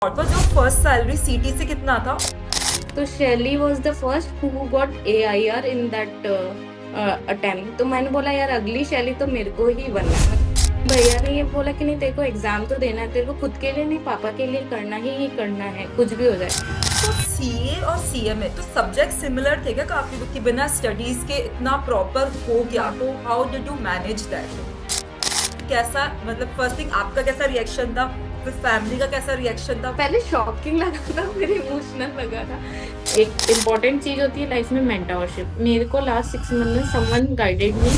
और तो जो फर्स्ट सैलरी सीटी से कितना था? तो शैली was the first who got AIR in that attempt. तो मैंने बोला यार अगली शैली तो मेरे को ही बनना है। भैया ने ये बोला कि नहीं तेरे को एग्जाम तो देना है, तेरे को खुद के लिए नहीं पापा के लिए करना ही करना है कुछ भी हो जाए। तो सीए और सीएमए तो सब्जेक्ट सिमिलर थे क्या काफी, कि बिना स्टडीज के इतना प्रॉपर हो गया? हाँ। तो how did you manage that? कैसा, मतलब फर्स्ट थिंग आपका कैसा रिएक्शन था, फिर फैमिली का कैसा रिएक्शन था? पहले शॉकिंग लगा था, फिर इमोशनल लगा था। एक इम्पोर्टेंट चीज होती है लाइफ में मेंटरशिप। मेरे को लास्ट 6 मंथ में someone guided me.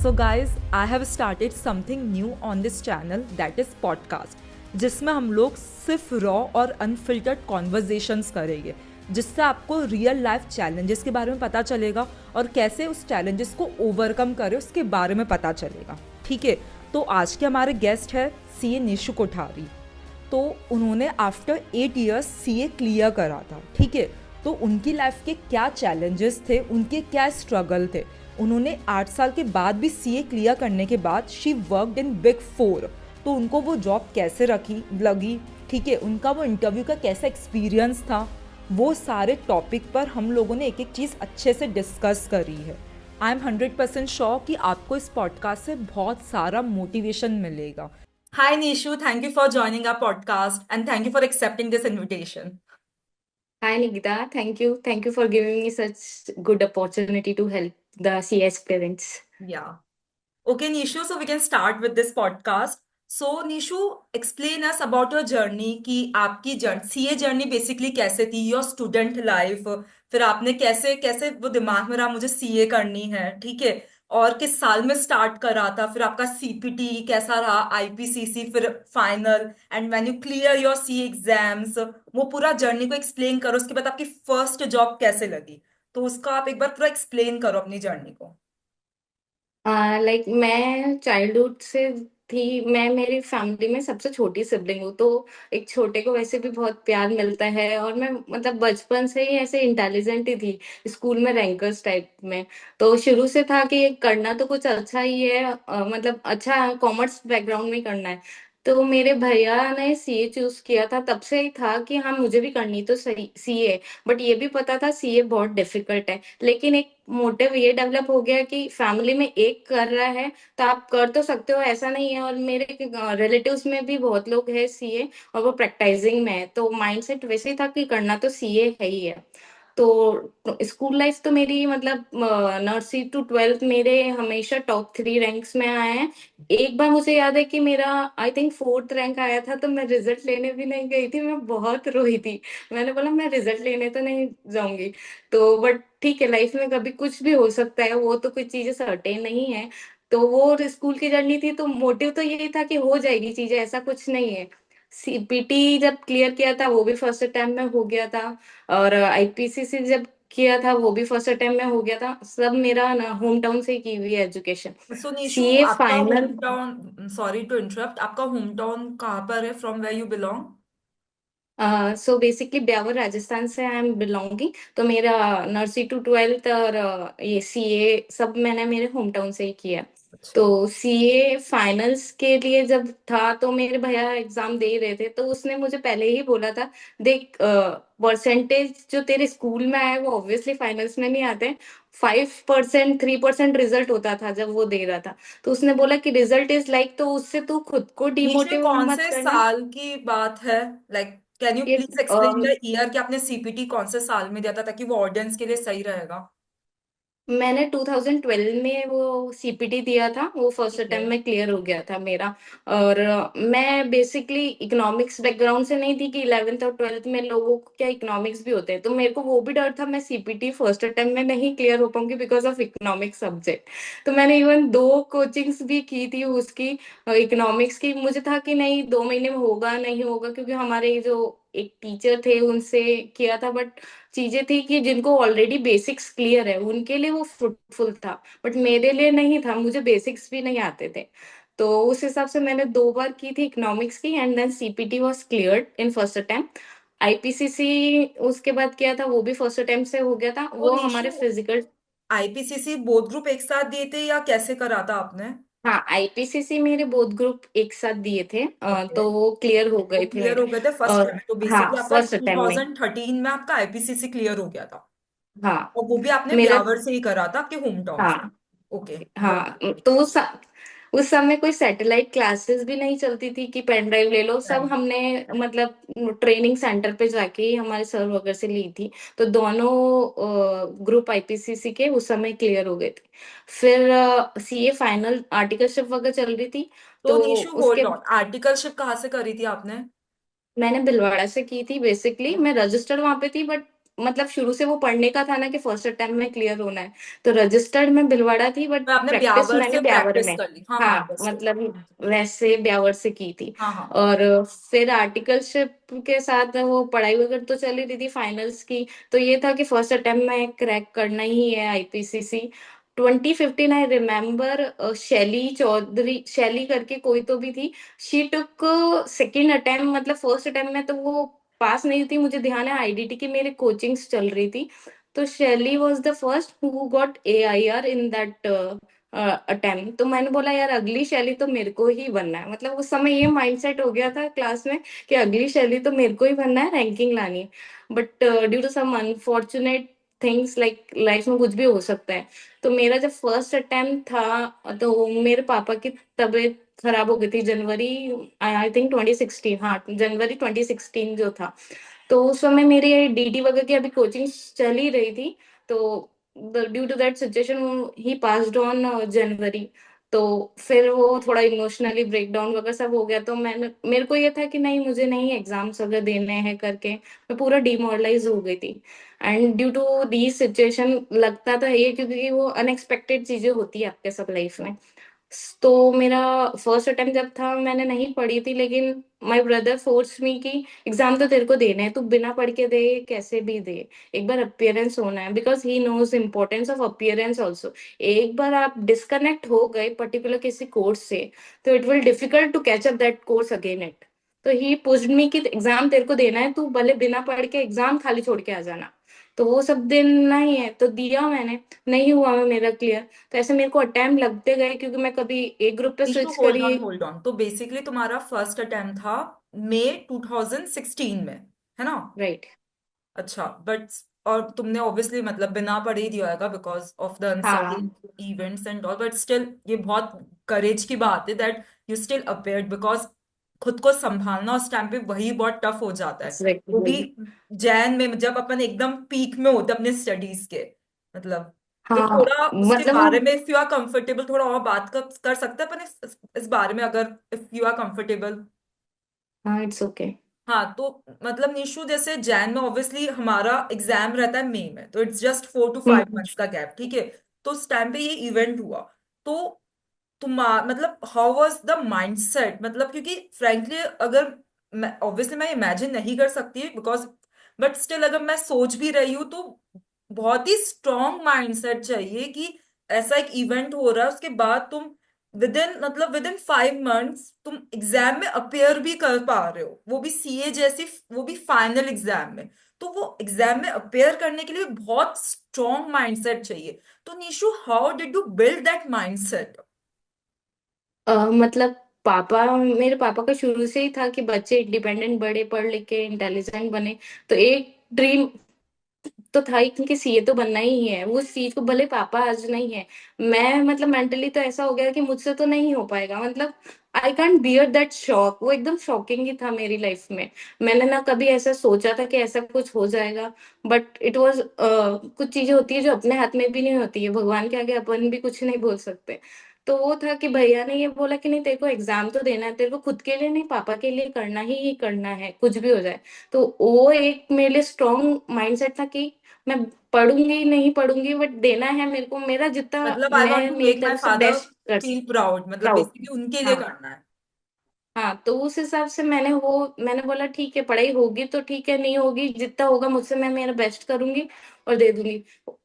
So guys, I have started something new on this channel, that is podcast, जिसमें हम लोग सिर्फ रॉ और अनफिल्टर्ड कॉन्वर्जेशंस करेंगे, जिससे आपको रियल लाइफ चैलेंजेस के बारे में पता चलेगा और कैसे उस चैलेंजेस को ओवरकम करें उसके बारे में पता चलेगा। ठीक है, तो आज के हमारे गेस्ट है सीए निशु कोठारी। तो उन्होंने आफ्टर 8 ईयर्स सीए क्लियर करा था। ठीक है, तो उनकी लाइफ के क्या चैलेंजेस थे, उनके क्या स्ट्रगल थे। उन्होंने 8 साल के बाद भी सीए क्लियर करने के बाद शी वर्कड इन बिग 4। तो उनको वो जॉब कैसे रखी लगी, ठीक है, उनका वो इंटरव्यू का कैसा एक्सपीरियंस था, वो सारे टॉपिक पर हम लोगों ने एक एक चीज़ अच्छे से डिस्कस करी है। आई एम 100% श्योर कि आपको इस पॉडकास्ट से बहुत सारा मोटिवेशन मिलेगा। Hi Nishu, thank you for joining our podcast and thank you for accepting this invitation. Hi Nikita, thank you for giving me such good opportunity to help the CS parents. Yeah. Okay, Nishu, so we can start with this podcast. So, Nishu, explain us about your journey कि आपकी CA journey basically कैसे थी, your student life, फिर आपने कैसे कैसे वो दिमाग में रहा मुझे सीए करनी है, ठीक है, और किस साल में स्टार्ट करा था, फिर आपका सीपीटी कैसा रहा, आईपीसीसी, फिर final, and when you clear your C exams, वो पूरा जर्नी को एक्सप्लेन करो। उसके बाद आपकी फर्स्ट जॉब कैसे लगी, तो उसका आप एक बार पूरा एक्सप्लेन करो अपनी जर्नी को। लाइक मैं चाइल्डहुड से थी। मैं मेरी फैमिली में सबसे छोटी सिबलिंग हूँ, तो एक छोटे को वैसे भी बहुत प्यार मिलता है। और मैं मतलब बचपन से ही ऐसे इंटेलिजेंट ही थी, स्कूल में रैंकर्स टाइप में। तो शुरू से था कि करना तो कुछ अच्छा ही है, मतलब अच्छा कॉमर्स बैकग्राउंड में करना है। तो मेरे भैया ने सीए चूज किया था, तब से ही था कि हाँ मुझे भी करनी तो सही सीए। बट ये भी पता था सीए बहुत डिफिकल्ट है, लेकिन एक मोटिव ये डेवलप हो गया कि फैमिली में एक कर रहा है तो आप कर तो सकते हो, ऐसा नहीं है। और मेरे रिलेटिव्स में भी बहुत लोग हैं सीए और वो प्रैक्टिसिंग में है, तो माइंडसेट वैसे ही था कि करना तो सीए है ही है। तो स्कूल लाइफ तो मेरी मतलब नर्सरी टू ट्वेल्थ मेरे हमेशा टॉप 3 रैंक्स में आए हैं। एक बार मुझे याद है कि मेरा आई थिंक फोर्थ रैंक आया था, तो मैं रिजल्ट लेने भी नहीं गई थी, मैं बहुत रोई थी। मैंने बोला मैं रिजल्ट लेने तो नहीं जाऊंगी। तो बट ठीक है, लाइफ में कभी कुछ भी हो सकता है, वो तो कुछ चीजें सर्टेन नहीं है। तो वो स्कूल की जर्नी थी, तो मोटिव तो यही था कि हो जाएगी चीजें, ऐसा कुछ नहीं है। सीपीटी जब क्लियर किया था वो भी फर्स्ट अटेम्प्ट में हो गया था। और आईपीसीसी जब किया था वो भी फर्स्ट अटेम्प्ट में हो गया था। सब मेरा ना होम टाउन से ही की हुई है एजुकेशन। सो निशु, सीए आपका final. Home town, sorry to interrupt, आपका होम टाउन कहाँ पर है, from where you belong? So basically Beawar Rajasthan से आई एम बिलोंगिंग। तो मेरा नर्सरी टू ट्वेल्थ और ये सीए सब मैंने मेरे होम टाउन से ही किया। अच्छा। तो सीए फाइनल्स के लिए जब था तो मेरे भैया एग्जाम दे रहे थे, तो उसने मुझे पहले ही बोला था देख परसेंटेज जो तेरे स्कूल में आए वो ऑब्वियसली फाइनल्स में नहीं आते। 5% 3% रिजल्ट होता था जब वो दे रहा था। तो उसने बोला कि रिजल्ट इज लाइक, तो उससे तू खुद को निशु, ये डिमोटिवेट कौन मत से करना। साल की बात है? लाइक, कैन यू ये प्लीज एक्सप्लेन द ईयर कि आपने सीपीटी कौन से साल में दिया था, ताकि वो ऑडियंस के लिए सही रहेगा। मैंने 2012 में वो सीपीटी दिया था, वो फर्स्ट ठीक है। अटेम्प्ट में क्लियर हो गया था मेरा। और मैं बेसिकली इकोनॉमिक्स बैकग्राउंड से नहीं थी कि 11th और 12th में लोगों को क्या इकोनॉमिक्स भी होते हैं, तो मेरे को वो भी डर था मैं सीपीटी फर्स्ट अटेम्प्ट में नहीं क्लियर हो पाऊंगी बिकॉज ऑफ इकोनॉमिक्स सब्जेक्ट। तो मैंने इवन 2 कोचिंग्स भी की थी उसकी, इकोनॉमिक्स की। मुझे था कि नहीं 2 महीने में होगा नहीं होगा, क्योंकि हमारे जो एक टीचर थे उनसे किया था। बट चीजें थी कि जिनको ऑलरेडी बेसिक्स क्लियर है उनके लिए वो फ्रूटफुल था, बट मेरे लिए नहीं था, मुझे बेसिक्स भी नहीं आते थे। तो उस हिसाब से मैंने 2 बार की थी इकोनॉमिक्स की, and then CPT was cleared in first attempt. IPCC उसके बाद किया था, वो भी फर्स्ट अटेम्प्ट से हो गया था, तो वो निशु, हमारे फिजिकल। आईपीसीसी बोथ ग्रुप एक साथ दिए थे या कैसे करा था आपने? हाँ, आईपीसीसी मेरे बोथ ग्रुप एक साथ दिए थे, ओके। तो वो क्लियर हो वो गए थे क्लियर मेरे। हो गए थे फर्स्ट और टाइम तो हाँ, बेसिकली आपका फर्स्ट अटेम्प्ट में। 2013 में आपका आईपीसीसी क्लियर हो गया था। हाँ और वो भी आपने मेरा। ब्यावर से ही करा था आपके होम टाउन से। हाँ ओके। हाँ, तो उस समय कोई सैटेलाइट क्लासेस भी नहीं चलती थी कि पेन ड्राइव ले लो, सब राइट। हमने मतलब ट्रेनिंग सेंटर पे जाके ही हमारे सर वगैरह से ली थी। तो दोनों ग्रुप आईपीसीसी के उस समय क्लियर हो गए थे। फिर सीए फाइनल आर्टिकलशिप वगैरह चल रही थी। तो तो निशु उसके होल्ड ऑन, आर्टिकलशिप कहाँ से करी थी आपने? मैंने भिलवाड़ा से की थी। बेसिकली मैं रजिस्टर्ड वहां पे थी, बट मतलब शुरू से वो पढ़ने का था ना कि फर्स्ट अटेम्प्ट में क्लियर होना है। तो रजिस्टर्ड में भिलवाड़ा थी, बट तो आपने प्रैक्टिस ब्यावर मैंने से ब्यावर प्रैक्टिस में। कर ली, हाँ हाँ, हाँ अंडरस्टूड। मतलब वैसे ब्यावर से की थी। हाँ हाँ। और फिर आर्टिकलशिप के साथ वो पढ़ाई वगैरह तो चल ही रही थी फाइनल्स की। तो ये था कि फर्स्ट अटेम्प्ट में क्रैक करना ही है आईपीसीसी। 2015 आई रिमेम्बर, शैली चौधरी, शैली करके कोई तो भी थी। शी टुक सेकेंड अटेम्प्ट, मतलब फर्स्ट अटेम्प्ट में तो वो पास नहीं थी, मुझे ध्यान है आईडीटी की मेरी कोचिंग्स चल रही थी। तो शैली was the first who got AIR in that attempt. तो मैंने बोला यार अगली शैली तो मेरे को ही बनना है, मतलब उस समय ये माइंडसेट हो गया था क्लास में कि अगली शैली तो मेरे को ही बनना है, रैंकिंग लानी है। But due to some unfortunate things, like life में कुछ भी हो सकता है। तो मेरा जब फर्स्ट अटेम्प्ट था तो मेरे पापा की तबीयत खराब हो गई थी जनवरी, आई थिंक 2016, हाँ जनवरी 2016 जो था। तो उस समय मेरी डीडी वगैरह की अभी कोचिंग चल ही रही थी। तो due to that situation he passed on January. तो फिर वो थोड़ा इमोशनली ब्रेकडाउन वगैरह सब हो गया। तो मैंने, मेरे को ये था कि नहीं मुझे नहीं एग्जाम्स वगैरह देने हैं करके मैं पूरा डिमोरलाइज हो गई थी। And due to the situation लगता था ये, क्योंकि वो अनएक्सपेक्टेड चीजें होती है आपके सब लाइफ में। तो मेरा फर्स्ट अटेम्प्ट जब था मैंने नहीं पढ़ी थी, लेकिन माय ब्रदर फोर्स मी कि एग्जाम तो तेरे को देना है, तू बिना पढ़ के दे, कैसे भी दे, एक बार अपीयरेंस होना है, because he knows importance of appearance also. एक बार आप डिस्कनेक्ट हो गए पर्टिकुलर किसी कोर्स से, तो it will difficult to catch up that course again it. तो ही पुश्ड मी कि एग्जाम तेरे को देना है, तू भले बिना पढ़ के एग्जाम खाली छोड़ के आ जाना। तो वो सब देना ही है, तो दिया मैंने। नहीं हुआ मैं मेरा क्लियर। तो ऐसे मेरे को अटेम्प्ट लगते गए, क्योंकि मैं कभी एक ग्रुप पे निशु स्विच होल्ड करी। ऑन होल्ड ऑन, तो बेसिकली तुम्हारा फर्स्ट अटेम्प्ट था मई 2016 में, है ना? राइट। अच्छा, बट और तुमने ऑब्वियसली मतलब बिना पढ़े ही दिया होगा बिकॉज ऑफ द अनसर्टेन हाँ events and all, but still ये बहुत करेज की बात है that you still appeared, because खुद को संभालना उस टाइम पे वही बहुत टफ हो जाता है। वो भी एग्जैक्टली। जैन में जब अपन एकदम पीक में होते हैं अपने स्टडीज के, मतलब। तो हाँ थोड़ा उसके मतलब वो। बारे में इफ यू आर कंफर्टेबल थोड़ा और बात कर सकते हैं अपन इस बारे में, अगर इफ यू आर कंफर्टेबल। हाँ इट्स ओके। हाँ तो मतलब निशु जैसे जैन में ऑब्वियसली हमारा एग्जाम रहता है मई में, तो इट्स जस्ट 4 to 5 months का गैप, ठीक है। तो उस टाइम पे ये इवेंट हुआ। तो तुम मतलब हाउ वाज द माइंडसेट, मतलब क्योंकि फ्रैंकली अगर मैं ऑब्वियसली मैं इमेजिन नहीं कर सकती बिकॉज, बट स्टिल अगर मैं सोच भी रही हूँ तो बहुत ही स्ट्रॉन्ग माइंडसेट चाहिए कि ऐसा एक इवेंट हो रहा है उसके बाद तुम विद इन 5 months तुम एग्जाम में अपेयर भी कर पा रहे हो, वो भी सीए जैसी, वो भी फाइनल एग्जाम में। तो वो एग्जाम में अपेयर करने के लिए बहुत स्ट्रॉन्ग माइंडसेट चाहिए। तो Nishu, how did you build that mindset? मतलब पापा, मेरे पापा का शुरू से ही था कि बच्चे इंडिपेंडेंट बड़े, पढ़ लिख के इंटेलिजेंट बने। तो एक ड्रीम तो था ही, क्योंकि सीए तो बनना ही है। वो उस चीज को भले पापा आज नहीं है, मैं मतलब मेंटली तो ऐसा हो गया कि मुझसे तो नहीं हो पाएगा, मतलब I can't bear that shock. वो एकदम शॉकिंग ही था मेरी लाइफ में। मैंने ना कभी ऐसा सोचा था कि ऐसा कुछ हो जाएगा। बट इट वाज, कुछ चीजें होती है जो अपने हाथ में भी नहीं होती है, भगवान के आगे अपन भी कुछ नहीं बोल सकते। तो वो था कि भैया ने ये बोला कि नहीं तेरे को एग्जाम तो देना है, तेरे को खुद के लिए नहीं पापा के लिए करना ही करना है, कुछ भी हो जाए। तो वो एक मेरे लिए स्ट्रॉन्ग माइंडसेट था कि मैं पढ़ूंगी नहीं पढ़ूंगी, बट देना है मेरे को, मेरा जितना मतलब आई वॉन्ट मैं टू मेरी मेक माई तरफ से फादर बेस्ट कर फील प्राउड, मतलब प्राउड। बेसिकली उनके लिए हाँ करना है। हाँ, तो उस हिसाब से मैंने बोला ठीक है, पढ़ाई होगी तो ठीक है, नहीं होगी जितना होगा मुझसे मैं मेरा बेस्ट करूंगी और दे दूंगी।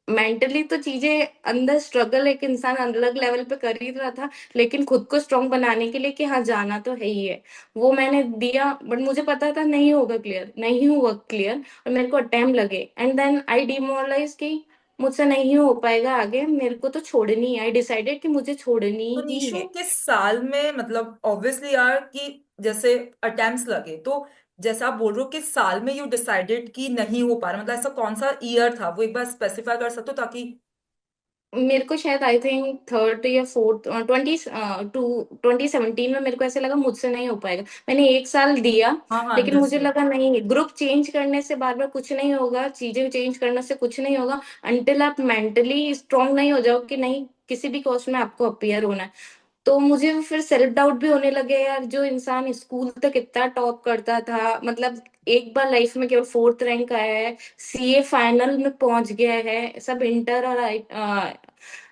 मेंटली तो चीजें अंदर स्ट्रगल एक इंसान अलग लेवल पे कर ही रहा था, लेकिन खुद को स्ट्रांग बनाने के लिए कि हाँ जाना तो है ही है, वो मैंने दिया। बट मुझे पता था नहीं होगा क्लियर, नहीं हुआ क्लियर, और मेरे को टाइम लगे। एंड देन आई डिमोरलाइज की मुझसे नहीं हो पाएगा आगे, मेरे को तो छोड़नी है, आई डिसाइडेड कि मुझे छोड़नी तो ही निशु है। किस साल में, मतलब ऑब्वियसली यार कि जैसे अटेम्प्ट्स लगे, तो जैसे आप बोल रहे हो किस साल में यू डिसाइडेड कि नहीं हो पा रहा, मतलब ऐसा कौन सा ईयर था वो, एक बार स्पेसिफाई कर सकते हो ताकि। मेरे को शायद आई थिंक थर्ड या फोर्थ 2017 में मेरे को ऐसे लगा मुझसे नहीं हो पाएगा। मैंने एक साल दिया, हाँ हाँ, लेकिन मुझे अंडरस्टूड। लगा नहीं, ग्रुप चेंज करने से बार बार कुछ नहीं होगा, चीजें चेंज करने से कुछ नहीं होगा, अनटिल आप मेंटली स्ट्रांग नहीं हो जाओ कि नहीं, किसी भी कॉस्ट में आपको अपियर होना है। तो मुझे फिर सेल्फ डाउट भी होने लगे यार, जो इंसान स्कूल तक इतना टॉप करता था, मतलब एक बार लाइफ में केवल फोर्थ रैंक आया है, सीए फाइनल में पहुंच गया है, सब इंटर और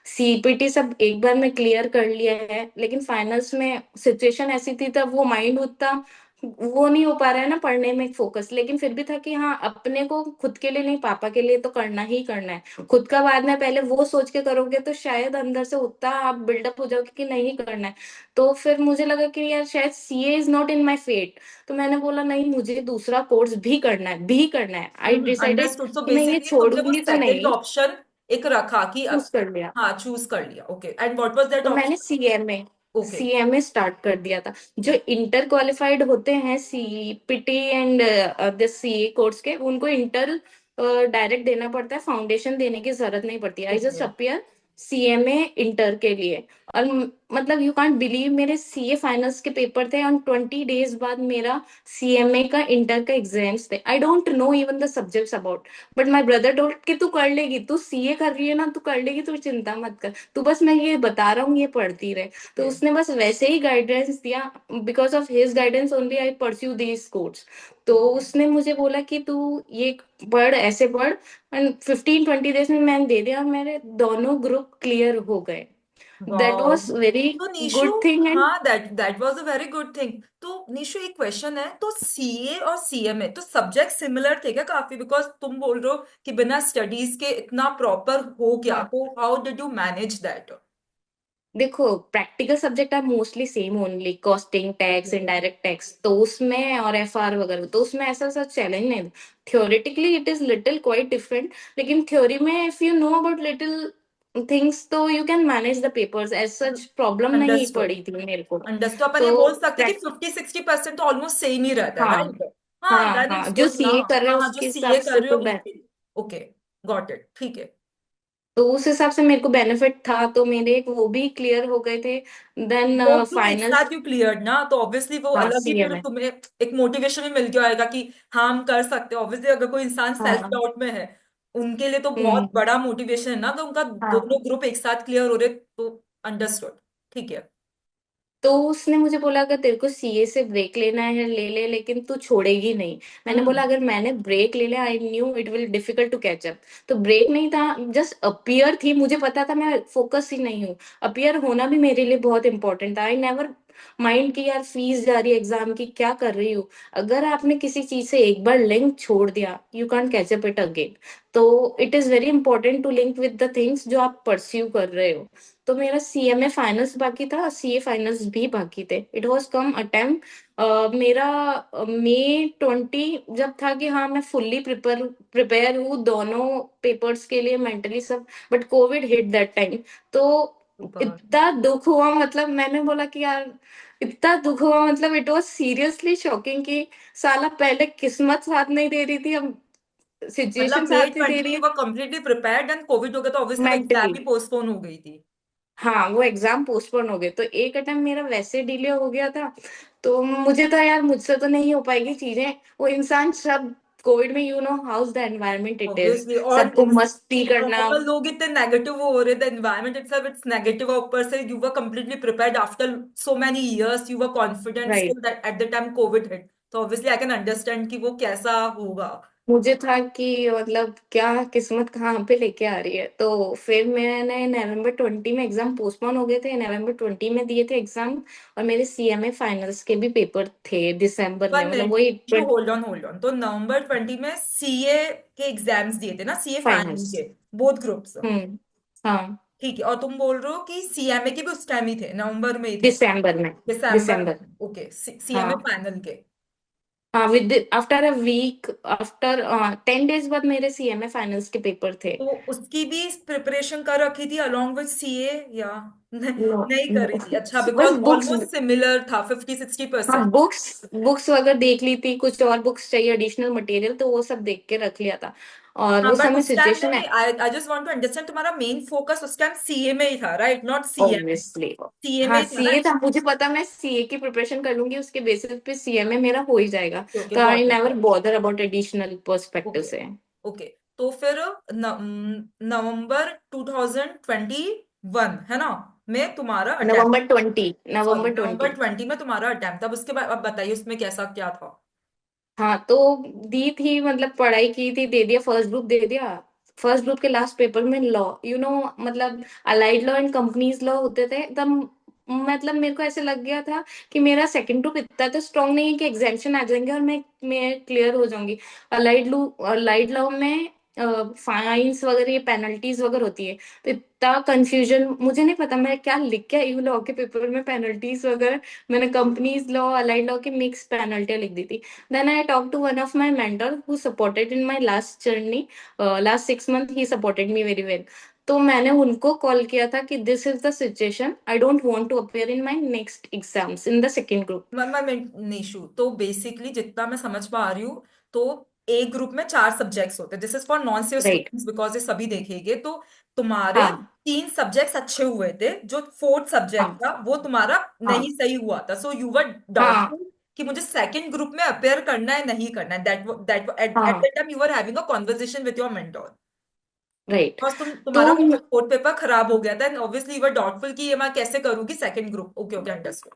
सीपीटी सब एक बार में क्लियर कर लिया है, लेकिन फाइनल्स में सिचुएशन ऐसी थी, तब वो माइंड उतना वो नहीं हो पा रहा है ना पढ़ने में फोकस, लेकिन फिर भी था कि हाँ, अपने को खुद के लिए नहीं, पापा के लिए तो करना ही करना है। खुद का बाद में पहले वो सोच के करोगे तो शायद अंदर से उतना आप बिल्डअप हो जाओगे कि नहीं करना है। तो फिर मुझे लगा कि यार शायद CA is not in my fate. तो मैंने बोला नहीं, मुझे दूसरा कोर्स भी करना है, भी करना है, आई डिसाइडेड अंडरस्टूड, तो कि मैं ये बेसिकली तुमने वो छोड़ूंगी तो सेकंड नहीं। ऑप्शन एक रखा कि चूज कर लिया। हाँ, चूज कर लिया, okay, and what was that तो मैंने option? CMA okay. CMA start कर दिया था। जो इंटर क्वालिफाइड होते हैं CPT and the CA course के, उनको इंटर डायरेक्ट देना पड़ता है, फाउंडेशन देने की जरूरत नहीं पड़ती। I just okay. Appear CMA inter के लिए। और मतलब यू कांट बिलीव, मेरे सीए फाइनल्स के पेपर थे और 20 डेज बाद मेरा सीएमए का इंटर का एग्जाम्स थे। आई don't no even the subjects about, but my brother told कि तू कर लेगी, तू सीए कर रही है ना, तू कर लेगी, तू चिंता मत कर, तू बस मैं ये बता रहा हूँ ये पढ़ती रहे। तो उसने बस वैसे ही गाइडेंस दिया, because of his guidance only I pursue this course. तो उसने मुझे बोला कि तू ये पढ़, ऐसे पढ़, एंड 15-20 डेज में मैंने दे दिया और मेरे दोनों ग्रुप क्लियर हो गए। That wow. वॉज वेरी तो निशु, गुड थिंग। एंड हाँ, that was a very good thing. तो निशु एक क्वेश्चन है, तो सीए और सीएमए तो सब्जेक्ट सिमिलर थे क्या काफी, बिकॉज तुम बोल रहे हो कि बिना स्टडीज के इतना प्रॉपर हो गया, हाँ, तो how did you manage that? देखो practical subject are mostly same only, costing, tax, indirect tax, तो उसमें और एफआर वगैरह, तो उसमें ऐसा सा चैलेंज नहीं। Theoretically it is little quite different, लेकिन थ्योरी में if you know about little things तो you can manage the papers, as such problem नहीं अंडरस्टूड। पड़ी थी मेरे को। अंडरस्टूड, अपन ये तो बोल सकते हैं कि prac- 50-60% तो ऑलमोस्ट सेम ही रहता है, हाँ, राइट? हाँ, हाँ, देन हाँ, इट्स जो गुड ना। सीए कर रहे हाँ हो हाँ, जो उसके हिसाब सीए कर से रहे हो तो उनके लिए। ओके, गॉट इट, ठीक है। तो उस हिसाब से मेरे को बेनिफिट था, तो मेरे वो भी क्लियर हो गए थे। देन बोथ ग्रुप एक फाइनल्स। साथ यू क्लियर्ड ना, तो ऑब्वियसली वो हाँ, अलग ही फिर सीएमए। तुम्हें एक मोटिवेशन भी मिल गया होगा कि हाँ, हम कर सकते हैं। ऑब्वियसली अगर कोई इंसान सेल्फ हाँ। डाउट में है, उनके लिए तो बहुत हम्म। बड़ा मोटिवेशन है ना, तो उनका हाँ, दोनों ग्रुप एक साथ क्लियर हो रहे, तो अंडरस्टूड, ठीक है। तो उसने मुझे बोला अगर तेरे को सीए से ब्रेक लेना है ले ले, लेकिन तू छोड़ेगी नहीं। मैंने बोला हम्म। अगर मैंने ब्रेक ले लिया, I knew it will difficult to catch up. तो ब्रेक नहीं था, जस्ट अपियर थी, मुझे पता था मैं फोकस ही नहीं हूँ। अपियर होना भी मेरे लिए बहुत इंपॉर्टेंट था। आई नेवर माइंड की यार फीस जा रही है एग्जाम की, क्या कर रही हूँ। अगर आपने किसी चीज से एक बार लिंक छोड़ दिया, you can catch up it again. तो it is very important to link with the things जो आप परस्यू कर रहे हो। तो मेरा सीएमए फाइनल्स बाकी था, सीए फाइनल्स भी बाकी थे। It was come attempt. मेरा मई 20 जब था कि हाँ मैं फुल्ली प्रिपेयर प्रिपेयर हूँ दोनों पेपर्स के लिए, मेंटली सब। But Covid hit that time. तो सुपर। इतना दुख हुआ, मतलब मैंने बोला कि यार इतना दुख हुआ, मतलब इट वाज सीरियसली शॉकिंग कि साला पहले किस्मत साथ नहीं दे रही थी, अब मतलब सिचुएशन मई साथ नहीं दे 20 में रही यू है वर कंप्लीटली प्रिपेयर्ड एंड कोविड हो गया, तो ऑब्वियसली वो एग्जाम मेंटली। भी पोस्टपोन हो गई थी। हाँ, वो एग्जाम पोस्टपोन हो गए, तो एक अटेम्प्ट मेरा वैसे डिले हो गया था। तो मुझे तो यार मुझसे तो नहीं हो पाएगी चीजें। वो इंसान सब कोविड में, you know house the environment it is, obviously, और सबको मस्ती करना। और लोग इतने नेगेटिव हो रहे थे, एनवायरनमेंट इटसेल्फ इट्स नेगेटिव, और ऊपर से you were completely prepared after so many years, you were confident right. Still that at the time Covid hit, तो ऑब्वियसली आई कैन अंडरस्टैंड कि वो कैसा होगा। मुझे था कि मतलब क्या किस्मत कहाँ पे लेके आ रही है। तो फिर मैंने नवंबर 20 में एग्जाम पोस्टपोन हो गए थे, नवंबर 20 में दिए थे एग्जाम। और मेरे सीएमए फाइनल्स के भी पेपर थे दिसंबर में, वन मतलब मिनट, वही जो होल्ड ऑन, तो नवंबर 20 में सीए के एग्जाम्स दिए थे ना, सीए फाइनल फाइनल्स। के, बोथ ग्रुप्स? हम्म। हाँ, ठीक है, और तुम बोल रहे हो कि सीएमए के भी उस टाइम ही थे, नवंबर में ही थे? दिसंबर में। दिसंबर दिसंबर। में, ओके, सीएमए हाँ, फाइनल के। हाँ, with after a week, after 10 days बाद मेरे सीएमए फाइनल्स के पेपर थे। तो उसकी भी प्रिपरेशन कर रखी थी अलोंग विद सीए, या नो, नहीं कर रही थी? अच्छा, बस बिकॉज बुक्स। ऑलमोस्ट सिमिलर था, 50-60%। हाँ, बुक्स बुक्स वगैरह देख ली थी, कुछ और बुक्स चाहिए एडिशनल मटेरियल, तो वो सब देख के रख लिया था। और हाँ, उस बट समय उस टाइम सिचुएशन है। नहीं, I I just want to understand, तुम्हारा मेन फोकस उस टाइम सीए में ही था, right? Not CMA. Obviously. CA में हाँ, ही था ना? सीए था, मुझे पता मैं सीए की प्रिपरेशन कर लूंगी, उसके बेसिस पे सीएमए मेरा हो ही जाएगा। ओके ओके, तो I got it. Never bother about additional perspective okay से। ओके। तो फिर नवंबर 2021 है ना, में तुम्हारा अटेम्प्ट? नवंबर 20, सॉरी, नवंबर नवंबर 20। 20 में तुम्हारा अटेम्प्ट। अब उसके बाद अब बताइए उसमें कैसा क्या था? हाँ, तो दी थी, मतलब पढ़ाई की थी, दे दिया, फर्स्ट ग्रुप दे दिया। फर्स्ट ग्रुप के लास्ट पेपर में लॉ, मतलब allied law and companies law होते थे तब। मतलब मेरे को ऐसे लग गया था कि मेरा सेकंड ग्रुप इतना तो स्ट्रांग नहीं है कि एग्जामिशन आ जाएंगे और मैं क्लियर हो जाऊंगी। अलाइड लॉ में फाइन्स वगैरह, ये पेनल्टीज वगैरह होती है। तो इतना कंफ्यूजन, मुझे नहीं पता मैं क्या लिख के आई हूँ लॉ के पेपर में, पेनल्टीज वगैरह। मैंने कंपनीज लॉ, अलाइड लॉ की मिक्स पेनल्टियां लिख दी थी। Then I talked to one of my mentor who supported in my last journey. Last 6 months he supported me very well. तो मैंने उनको कॉल किया था कि this is the situation, I don't want to appear in my next exams in the second group. मैं निशु, तो basically जितना मैं समझ पा रही हूँ, तो एक ग्रुप में 4 सब्जेक्ट्स होते हैं। This is for non CA right. Students because ये सभी देखेंगे। तो तुम्हारे हाँ। 3 सब्जेक्ट्स अच्छे हुए थे, जो फोर्थ सब्जेक्ट हाँ। था वो तुम्हारा नहीं हाँ। सही हुआ था। सो यू वर हाँ। डाउटफुल कि मुझे सेकंड ग्रुप में अपेयर करना है नहीं करना है। दैट एट हाँ। That time you were having a conversation with your mentor. Right. बस तो तुम्हारा वो फोर्थ पेपर खराब हो गया था, and obviously you were doubtful कि ये मैं कैसे करूंगी second group. Okay okay, understood.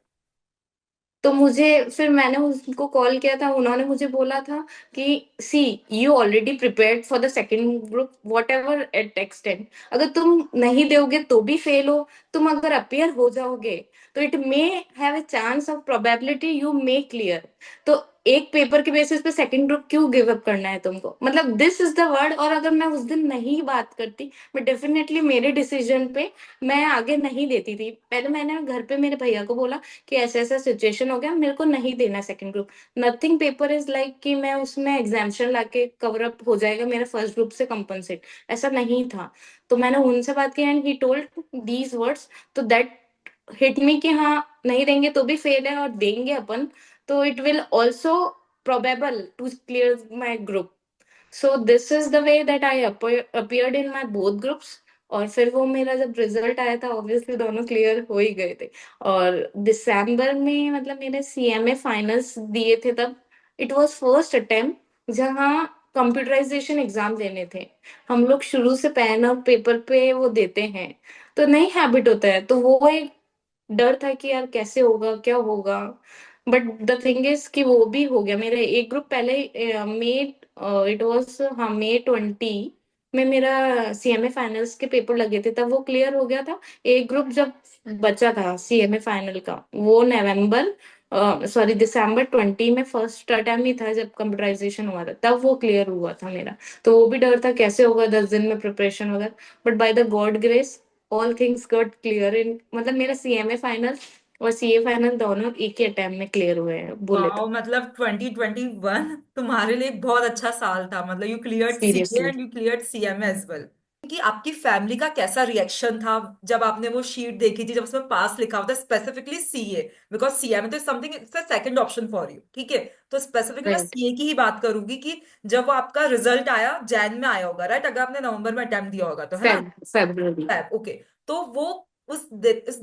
तो मुझे फिर मैंने उनको कॉल किया था, उन्होंने मुझे बोला था कि see, you already prepared for the second group whatever at extent. अगर तुम नहीं दोगे तो भी फेल हो, तुम अगर अपियर हो जाओगे तो it may have a chance of probability you may clear. तो एक पेपर के बेसिस पे सेकंड ग्रुप क्यों गिव अप करना है तुमको, मतलब दिस इज द वर्ड। और अगर मैं उस दिन नहीं बात करती, मैं डेफिनेटली मेरे डिसीजन पे मैं आगे नहीं देती थी। पहले मैंने घर पे मेरे भैया को बोला कि ऐसा ऐसा सिचुएशन हो गया, मेरे को नहीं देना second group. Nothing paper is like कि मैं उसमें एग्जाम्शन लाके कवर अप हो जाएगा मेरा फर्स्ट ग्रुप से कंपनसेट, ऐसा नहीं था। तो मैंने उनसे बात की and he told these words. तो दैट हिट मी कि हाँ, नहीं देंगे तो भी फेल है, और देंगे अपन तो it will also probable to clear my group. So this is the way that I appeared in my both groups. और फिर वो मेरा जब रिजल्ट आया था, ऑब्वियसली दोनों क्लियर हो ही गए थे। और दिसंबर में मतलब मेरे सीएमए फाइनल्स दिए थे तब। इट वाज फर्स्ट अटेम्प्ट जहाँ कंप्यूटराइजेशन एग्जाम देने थे। हम लोग शुरू से पेन और पेपर पे वो देते हैं, तो नहीं हैबिट होता है, तो वो एक डर था कि यार कैसे होगा, क्या होगा। बट द थिंग इज कि वो भी हो गया। मेरा एक ग्रुप पहले मई, इट वाज, हाँ, मई 20 में मेरा सीएमए फाइनल्स के पेपर लगे थे, तब वो क्लियर हो गया था। एक ग्रुप जब बचा था सीएमए फाइनल का, वो नवंबर, सॉरी, दिसंबर 20 में फर्स्ट अटेम्प्ट ही था जब कंप्यूटराइजेशन हुआ था, तब वो क्लियर हुआ था मेरा। तो वो भी डर था कैसे होगा 10 दिन में प्रिपरेशन वगैरह। But by the God grace all things got clear in, मतलब मेरा सीएमए फाइनल और सीए फाइनल दोनों एक ही अटेम्प्ट में क्लियर हुए हैं बोले वाओ, तो। मतलब 2021 तुम्हारे लिए एक बहुत अच्छा साल था। मतलब you cleared CA seriously. And you cleared CMA as well. कि आपकी फैमिली का कैसा रिएक्शन था जब आपने वो शीट देखी थी, जब उसमें पास लिखा होता है स्पेसिफिकली सीए? बिकॉज सीएमए तो something, it's a second option for you, ठीक है? तो स्पेसिफिकली मैं राइट। सीए की ही बात करूंगी कि जब वो आपका रिजल्ट आया, जैन में आया होगा, राइट? अगर आपने नवंबर में अटेम्प्ट दिया होगा तो, है ना? फेब्रुवरी। ओके। तो वो उस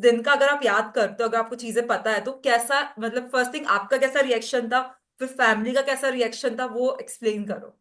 दिन का अगर आप याद करते हो, अगर आपको चीजें पता है, तो कैसा, मतलब फर्स्ट थिंग आपका कैसा रिएक्शन था, फिर फैमिली का कैसा रिएक्शन था, वो एक्सप्लेन करो।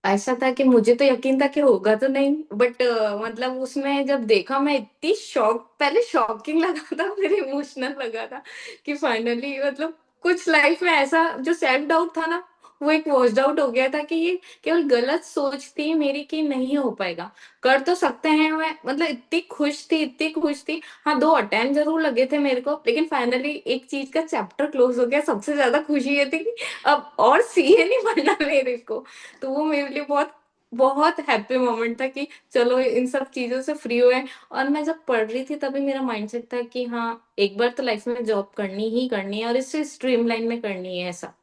ऐसा था कि मुझे तो यकीन था कि होगा तो नहीं, बट मतलब उसमें जब देखा मैं इतनी शॉक, पहले शॉकिंग लगा था फिर इमोशनल लगा था कि फाइनली मतलब कुछ लाइफ में ऐसा जो सेल्फ डाउट था ना, वो एक वॉश आउट हो गया था कि ये केवल गलत सोच थी मेरी कि नहीं हो पाएगा। कर तो सकते हैं, मैं मतलब इतनी खुश थी, इतनी खुश थी। हाँ, 2 अटेम्प्ट जरूर लगे थे मेरे को, लेकिन फाइनली एक चीज का चैप्टर क्लोज हो गया। सबसे ज्यादा खुशी ये थी कि अब और सीए नहीं पढ़ना मेरे को। तो वो मेरे लिए बहुत बहुत हैप्पी मोमेंट था कि चलो इन सब चीजों से फ्री हुए। और मैं जब पढ़ रही थी तभी मेरा माइंडसेट था कि हाँ, एक बार तो लाइफ में जॉब करनी ही करनी है और इससे स्ट्रीमलाइन में करनी है, ऐसा।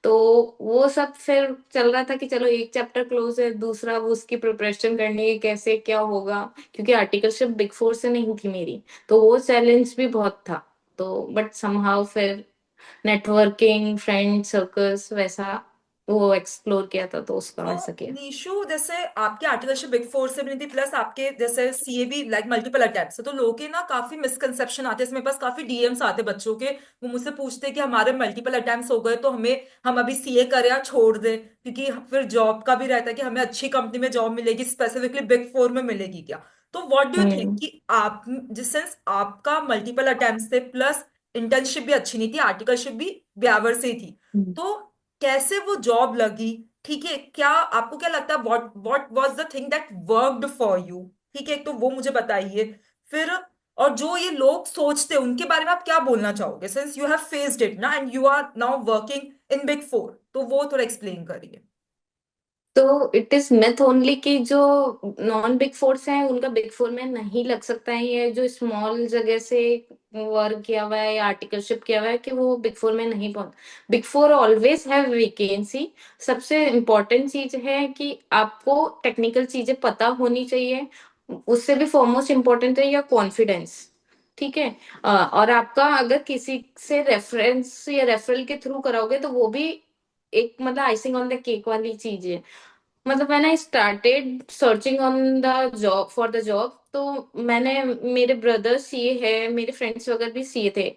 तो वो सब फिर चल रहा था कि चलो एक चैप्टर क्लोज है, दूसरा वो उसकी प्रिपरेशन करनी है, कैसे क्या होगा, क्योंकि आर्टिकलशिप बिग फोर से नहीं थी मेरी। तो वो चैलेंज भी बहुत था। तो बट समहाउ फिर नेटवर्किंग, फ्रेंड सर्कल्स वैसा वो एक्सप्लोर किया था, तो उसका तो वैसा किया। नीशू, जैसे आपके आर्टिकलशिप बिग फोर से भी नहीं थी, प्लस आपके जैसे सीए भी लाइक मल्टीपल अटेम्प्ट्स है, तो लोगों के ना काफी मिसकंसेप्शन आते हैं, इसमें पास काफी डीएम्स आते हैं बच्चों के। वो मुझसे पूछते हैं कि हमारे मल्टीपल अटेम्प्ट्स हो गए तो हमें, हम अभी सीए करें या छोड़ दें, क्योंकि फिर जॉब का भी रहता है कि हमें अच्छी कंपनी में जॉब मिलेगी, स्पेसिफिकली बिग फोर में मिलेगी क्या। तो व्हाट डू यू थिंक हम्म। कि आप, जिस सेंस आपका मल्टीपल अटेम्प्ट्स थे, प्लस इंटर्नशिप भी अच्छी नहीं थी, आर्टिकलशिप भी ब्यावर से ही थी, हम्म। तो कैसे वो जॉब लगी? ठीक है, क्या आपको क्या लगता है, what what was the thing that worked for you? ठीक है, तो वो मुझे बताइए फिर। और जो ये लोग सोचते हैं उनके बारे में आप क्या बोलना चाहोगे, since you have faced it ना and you are now working in big four, तो वो थोड़ा एक्सप्लेन करिए। तो इट इज मिथ ओनली कि जो नॉन बिग फोर्स हैं उनका बिग फोर में नहीं लग सकता है, ये जो स्मॉल जगह से वर्क किया हुआ है या आर्टिकलशिप किया हुआ है कि वो बिग फोर में नहीं पहुंच। Big four always have vacancy. सबसे इम्पोर्टेंट चीज है कि आपको टेक्निकल चीजें पता होनी चाहिए। उससे भी फॉरमोस्ट इम्पोर्टेंट है या कॉन्फिडेंस। ठीक है। और आपका अगर किसी से रेफरेंस या रेफरल के थ्रू कराओगे तो वो भी एक मतलब आइसिंग ऑन द केक वाली चीज है। मतलब when I started searching on the job for the job, तो मैंने, मेरे ब्रदर सीए है, मेरे फ्रेंड्स वगैरह भी सीए थे,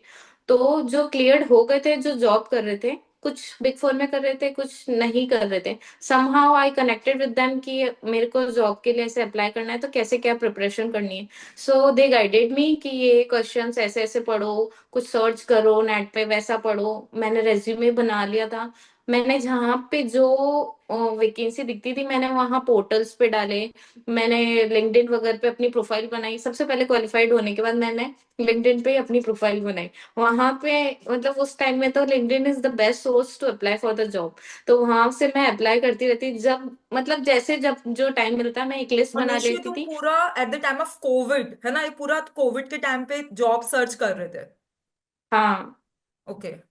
तो जो क्लियर्ड हो गए थे, जो जॉब कर रहे थे, कुछ बिग फोर में कर रहे थे, कुछ नहीं कर रहे थे। Somehow I connected with them कि मेरे को जॉब के लिए ऐसे अप्लाई करना है तो कैसे क्या प्रिपरेशन करनी है। सो दे गाइडेड मी कि ये क्वेश्चंस ऐसे ऐसे पढ़ो, कुछ सर्च करो नेट पे, वैसा पढ़ो। मैंने रेज्यूमे बना लिया था। मैंने जहाँ पे जो वैकेंसी दिखती थी मैंने वहां पोर्टल्स पे डाले। मैंने लिंक्डइन वगैरह पे अपनी प्रोफाइल बनाई। सबसे पहले क्वालिफाइड होने के बाद मैंने लिंक्डइन पे अपनी प्रोफाइल बनाई। वहां पे मतलब उस टाइम में तो LinkedIn is the best source to apply for the job. तो वहां से मैं अप्लाई करती रहती, जब मतलब जैसे जब जो टाइम मिलता मैं एक लिस्ट और बना निशु, लेती तुम थी। पूरा at the time of Covid है ना, ये पूरा कोविड के टाइम पे जॉब सर्च कर रहे थे? हाँ। ओके।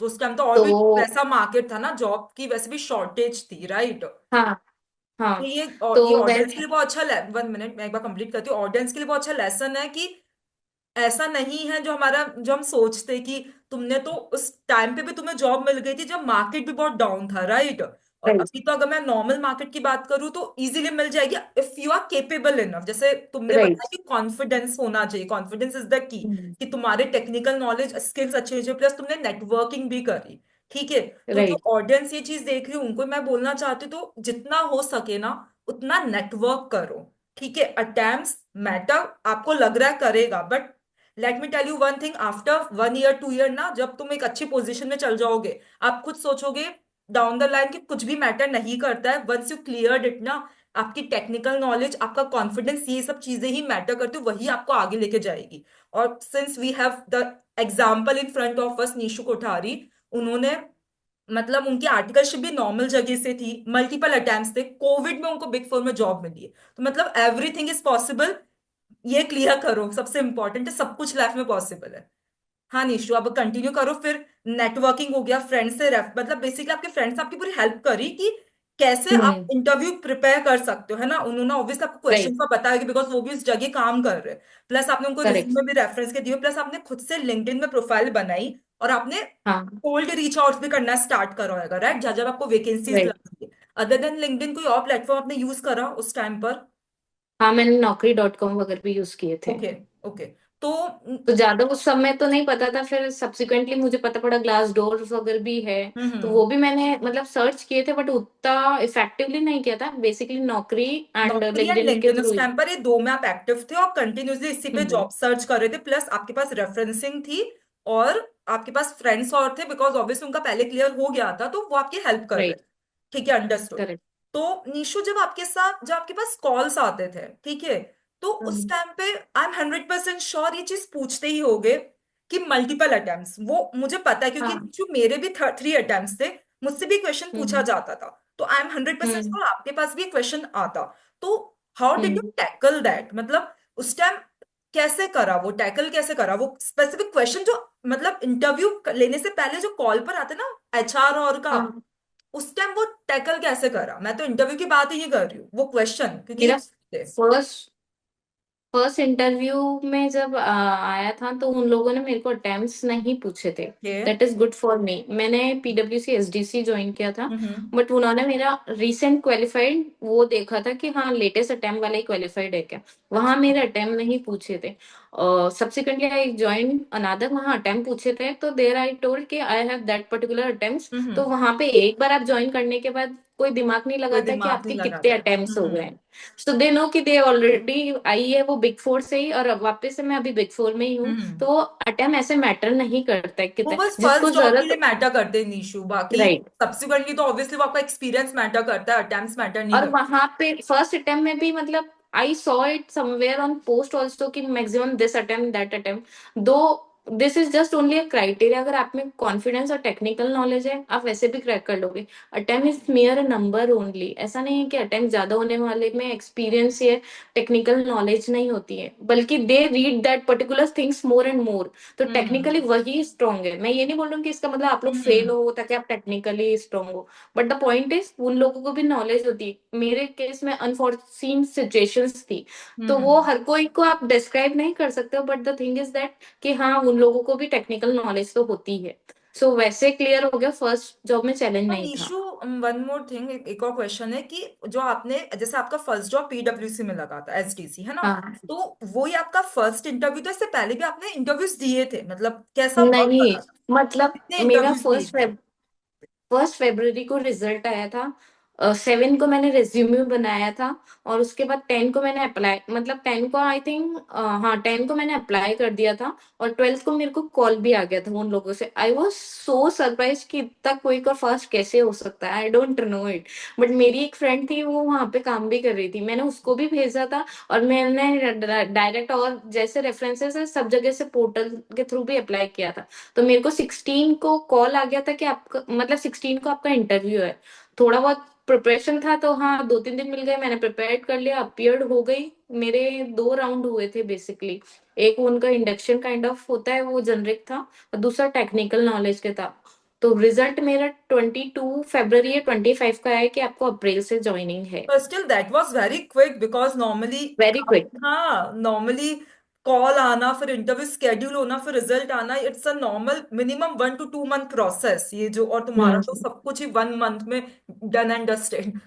तो उस टाइम तो और तो भी वैसा मार्केट था ना, जॉब की वैसे भी शॉर्टेज थी, राइट? हाँ। तो हाँ। ये तो ऑडियंस के वैसे। लिए बहुत अच्छा, 1 मिनट मैं एक बार कंप्लीट करती हूँ, ऑडियंस के लिए बहुत अच्छा लेसन है कि ऐसा नहीं है जो हमारा, जो हम सोचते हैं कि तुमने तो उस टाइम पे भी तुम्हें जॉब मिल गई थी जब मार्केट भी बहुत डाउन था, राइट? और राइट। अभी तो अगर मैं नॉर्मल मार्केट की बात करूँ तो इजीली मिल जाएगी if you are capable enough, जैसे तुमने राइट। बताया कि कॉन्फिडेंस होना चाहिए, कॉन्फिडेंस इज द की, कि तुम्हारे टेक्निकल नॉलेज स्किल्स अच्छे चाहिए, प्लस तुमने नेटवर्किंग भी करी। ठीक है। तो जो राइट। ऑडियंस ये चीज देख रही है उनको मैं बोलना चाहती हूँ, तो जितना हो सके ना उतना नेटवर्क करो। ठीक है, अटेम्प्ट्स मैटर, आपको लग रहा है करेगा, but let me tell you one thing, after 1 year 2 year ना, जब तुम एक अच्छी पोजीशन में चल जाओगे, आप खुद सोचोगे डाउन द लाइन कि कुछ भी मैटर नहीं करता है, वंस यू क्लियर इट ना, आपकी टेक्निकल नॉलेज, आपका कॉन्फिडेंस, ये सब चीजें ही मैटर करती है, वही आपको आगे लेके जाएगी। और since we have the example in front of us, Nishu Kothari, उन्होंने, मतलब उनकी आर्टिकलशिप भी नॉर्मल जगह से थी, मल्टीपल अटेम्प्ट्स थे, कोविड में उनको बिग फोर में जॉब मिली है, तो मतलब एवरीथिंग इज पॉसिबल। ये क्लियर करो, सबसे इंपॉर्टेंट है, सब कुछ लाइफ में पॉसिबल है। हाँ निशु, अब कंटिन्यू करो फिर। नेटवर्किंग हो गया, फ्रेंड से मतलब बेसिकली आपके फ्रेंड्स आपकी पूरी हेल्प करी कि कैसे आप हम्म। इंटरव्यू प्रिपेयर कर सकते हो, है ना? उन्होंने ऑब्वियसली आपको क्वेश्चन राइट। का बताया कि बिकॉज वो भी उस जगह काम कर रहे हैं, प्लस आपने उनको करेक्ट। रिज्यूमे में भी रेफरेंस के दिए, प्लस आपने खुद से लिंक्डइन में प्रोफाइल बनाई, और आपने हाँ। कोल्ड रीच आउट भी करना स्टार्ट करा होगा, राइट? जब जब आपको वैकेंसीज राइट। लगी, अदर देन लिंक्डइन कोई और प्लेटफॉर्म आपने यूज करा उस टाइम पर? हाँ, मैंने Naukri.com वगैरह भी यूज किए थे। ओके। ओके। तो तो ज्यादा उस समय तो नहीं पता था, फिर सब्सिक्वेंटली मुझे पता पड़ा ग्लास डोर वगैरह भी है। तो हम्म, वो भी मैंने मतलब सर्च किए थे, बट उतना इफेक्टिवली नहीं किया था, बेसिकली नौकरी एंड नौकरी एंड लिंक्डइन के लिंक्डइन थ्रू उस ही। टाइम पर ये दो में आप एक्टिव थे और कंटिन्यूसली इसी पे हम्म। जॉब सर्च कर रहे थे, प्लस आपके पास रेफरेंसिंग थी, और आपके पास फ्रेंड्स और थे, बिकॉज ऑब्वियसली उनका पहले क्लियर हो गया था, तो वो आपकी हेल्प कर रहे राइट। थे। ठीक है, अंडरस्टूड। करेक्ट। तो नीशु, जब आपके साथ, जब आपके पास कॉल्स आते थे, ठीक है, तो उस टाइम पे आई एम 100% श्योर ये चीज पूछते ही होगे कि मल्टीपल अटेम्प्ट्स, वो मुझे पता है क्योंकि हाँ। जो मेरे भी 3 अटेम्प्ट्स थे, मुझसे भी क्वेश्चन पूछा हम्म। जाता था, तो आई एम 100% हम्म। श्योर आपके पास भी क्वेश्चन आता। तो how did you hmm. Tackle that, मतलब उस टाइम कैसे करा, वो टैकल कैसे करा, वो स्पेसिफिक क्वेश्चन जो मतलब इंटरव्यू लेने से पहले जो कॉल पर आते ना एचआर और का, हाँ, उस टाइम वो टैकल कैसे करा? मैं तो इंटरव्यू की बात ही नहीं कर रही हूँ, वो क्वेश्चन क्योंकि मेरा फर्स्ट फर्स्ट इंटरव्यू में जब आया था तो उन लोगों ने मेरे को अटेम्प्ट्स नहीं पूछे थे। ये that is good for me. मैंने पीडब्ल्यूसी एसडीसी ज्वाइन किया था, हम्म बट उन्होंने मेरा रिसेंट क्वालिफाइड वो देखा था कि हाँ लेटेस्ट अटेम्प्ट वाला ही क्वालिफाइड है क्या। वहां अच्छा मेरे अटेम्प्ट नहीं पूछे थे। सब्सिक्वेंटली आई ज्वाइन अनादर, वहां अटेम्प्ट पूछे थे तो देर आई टोल्ड कि I have that particular attempt. तो हम्म। वहां पे एक बार आप ज्वाइन करने के बाद कोई दिमाग नहीं कोई लगाता कि दिमाग नहीं आपके कितने लगाता। अटेम्प्ट्स हो गए। सो दे नो कि दे ऑलरेडी आई है वो बिग फोर से ही, और अब वापस से मैं अभी बिग फोर में ही हूँ। हम्म। तो वो अटेम्प्ट ऐसे मैटर नहीं करता है वो कितने, बस जिसको फर्स्ट जॉब के लिए जरूरत। मैटर करते हैं नीशू, बाकी राइट। सब्सिक्वेंटली तो ऑब्वियसली वो आपका एक्सपीरियंस मैटर करता है, अटेम्प्ट्स मैटर नहीं और करते। वहां पे फर्स्ट अटेम्प्ट में भी मतलब I saw it somewhere on post also कि maximum this attempt that attempt दो। This is just only a criteria. अगर आप में कॉन्फिडेंस और टेक्निकल नॉलेज है आप वैसे भी क्रैक कर लोगे। Attempt is मियर a number only. ऐसा नहीं है कि अटेम्प्ट ज्यादा होने वाले में एक्सपीरियंस या टेक्निकल नॉलेज नहीं होती है, बल्कि they read that particular things more and more. तो हम्म टेक्निकली वही स्ट्रांग है। मैं ये नहीं बोल रहा हूँ कि इसका मतलब आप लोग फेल हम्म हो ताकि आप टेक्निकली स्ट्रांग हो, बट द पॉइंट इज उन लोगों को भी नॉलेज होती है। मेरे केस में अनफॉर्चून सिचुएशंस थी, तो वो हम्म। हर कोई को आप डिस्क्राइब नहीं कर सकते हो, but the thing is that कि हाँ उन लोगों को भी टेक्निकल नॉलेज तो होती है। सो वैसे क्लियर हो गया, फर्स्ट जॉब में चैलेंज और नहीं था। नीशू, वन मोर थिंग, एक और क्वेश्चन है कि जो आपने, जैसे आपका फर्स्ट जॉब पीडब्ल्यूसी में लगा था, एसडीसी है ना, हाँ, तो वो ही आपका फर्स्ट इंटरव्यू था? इससे पहले भी आपने इंटरव्यूज दिए थे? मतलब कैसा वर्क नहीं कर रहा था? मतलब कितने मेरा इंटरव्यूज दिए थे? फर्स्ट फेब्रुवरी को रिजल्ट आया था। 7 को मैंने रेज्यूमे बनाया था, और उसके बाद 10 को मैंने अप्लाई, मतलब 10 को आई थिंक, हाँ 10 को मैंने अप्लाई कर दिया था। और 12 को मेरे को कॉल भी आ गया था उन लोगों से। आई वॉज सो सरप्राइज कि इतना कोई का फर्स्ट कैसे हो सकता है, आई डोंट नो इट। बट मेरी एक फ्रेंड थी वो वहां पे काम भी कर रही थी, मैंने उसको भी भेजा था। और मैंने डायरेक्ट और जैसे रेफरेंसेस है सब जगह से पोर्टल के थ्रू भी अप्लाई किया था। तो मेरे को 16 को कॉल आ गया था कि आपका मतलब 16 को आपका इंटरव्यू है। थोड़ा बहुत प्रिपरेशन था तो हाँ 2-3 दिन मिल गए, मैंने प्रिपेयर कर लिया, अपीयर्ड हो गई। मेरे 2 राउंड हुए थे बेसिकली। एक उनका इंडक्शन काइंड ऑफ होता है वो जनरिक था, और दूसरा टेक्निकल नॉलेज के था। तो रिजल्ट मेरा 22 फरवरी या 25 का है कि आपको अप्रैल से ज्वाइनिंग है। पर still that was very quick, because normally, very quick. हाँ नॉर्मली कॉल आना, फिर इंटरव्यू स्केड्यूल होना, फिर रिजल्ट आना, it's a normal minimum 1 to 2 month process ये जो, और तुम्हारा तो हम्म। सब कुछ ही 1 month में डन एंड डस्टेड।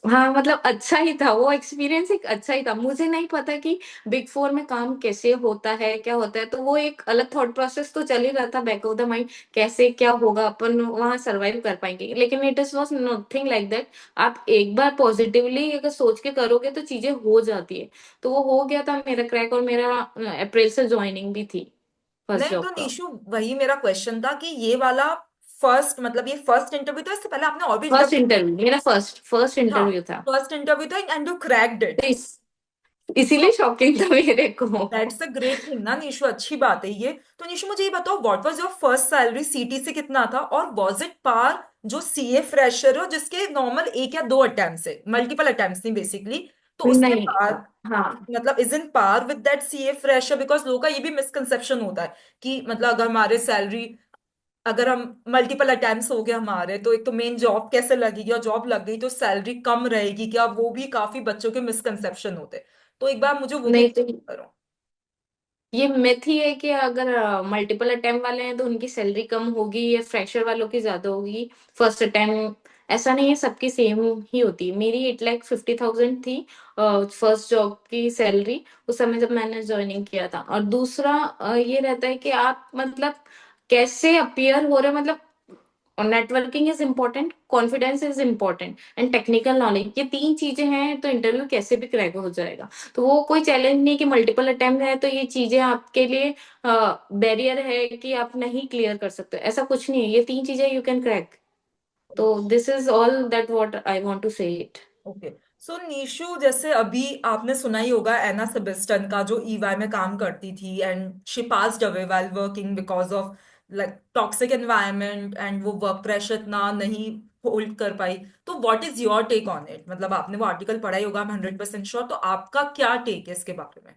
हाँ मतलब अच्छा ही था वो एक्सपीरियंस, एक अच्छा ही था। मुझे नहीं पता कि बिग फोर में काम कैसे होता है क्या होता है, तो वो एक अलग थॉट प्रोसेस तो चल ही रहा था बैक ऑफ द माइंड, कैसे क्या होगा, अपन वहां सरवाइव कर पाएंगे। लेकिन it is was nothing like that. आप एक बार पॉजिटिवली अगर सोच के करोगे तो चीजें हो जाती है। तो वो हो गया था मेरा क्रैक, और मेरा अप्रैल से ज्वाइनिंग भी थी फर्स्ट नहीं जॉब तो का। निशु, वही मेरा क्वेश्चन था कि ये वाला फर्स्ट, मतलब ये फर्स्ट इंटरव्यू था, इससे पहले आपने और भी फर्स्ट इंटरव्यू? इंटरव्यू मेरा फर्स्ट था, इंटरव्यू था। फर्स्ट इंटरव्यू था एंड यू क्रैक्ड इट। तो इसीलिए शॉकिंग था मेरे को। दैट्स अ ग्रेट थिंग ना निशु, अच्छी बात है ये। तो निशु मुझे ये बताओ, what was your first salary सीटी से कितना था, और वाज इट पार जो सीए फ्रेशर हो जिसके नॉर्मल एक या दो अटेम्प्ट है, मल्टीपल अटेम्प्ट्स नहीं बेसिकली, तो उसके नहीं। पार, हाँ। मतलब is in par with that CA fresher? Because लोगों का ये भी मिसकंसेप्शन होता है कि मतलब अगर हमारे सैलरी, अगर हम मल्टीपल अटेम्प्ट्स हो गए हमारे, तो एक तो मेन जॉब कैसे लगेगी, और जॉब लग गई तो सैलरी कम रहेगी क्या? वो भी काफी बच्चों के मिसकंसेप्शन होते हैं, तो एक बार मुझे वो भी नहीं तो करो। ये मिथ ही है कि अगर मल्टीपल अटेम्प्ट वाले हैं तो उनकी सैलरी कम होगी या फ्रेशर वालों की ज्यादा होगी फर्स्ट अटेम्प्ट। ऐसा नहीं है, सबकी सेम ही होती है। मेरी 8,50,000 थी फर्स्ट जॉब की सैलरी उस समय जब मैंने ज्वाइनिंग किया था। और दूसरा ये रहता है कि आप मतलब कैसे अपियर हो रहे हो, मतलब networking is important, confidence is important, and technical knowledge, ये 3 चीजें हैं तो इंटरव्यू कैसे भी क्रैक हो जाएगा। तो वो कोई चैलेंज नहीं कि मल्टीपल अटेम्प्ट है तो ये चीजें आपके लिए बैरियर है कि आप नहीं क्लियर कर सकते, ऐसा कुछ नहीं है। ये 3 चीजें यू कैन क्रैक। तो this is all that what I want to say it. Okay. So Nishu, जैसे अभी आपने सुना ही होगा एना सेबेस्टन का, जो ईवाई में काम करती थी and she passed away while working because of like toxic environment, and वो वर्क प्रेशर इतना नहीं होल्ड कर पाई। तो what is your take on it? मतलब आपने वो आर्टिकल पढ़ा ही होगा, I'm 100% श्योर, तो आपका क्या टेक है इसके बारे में?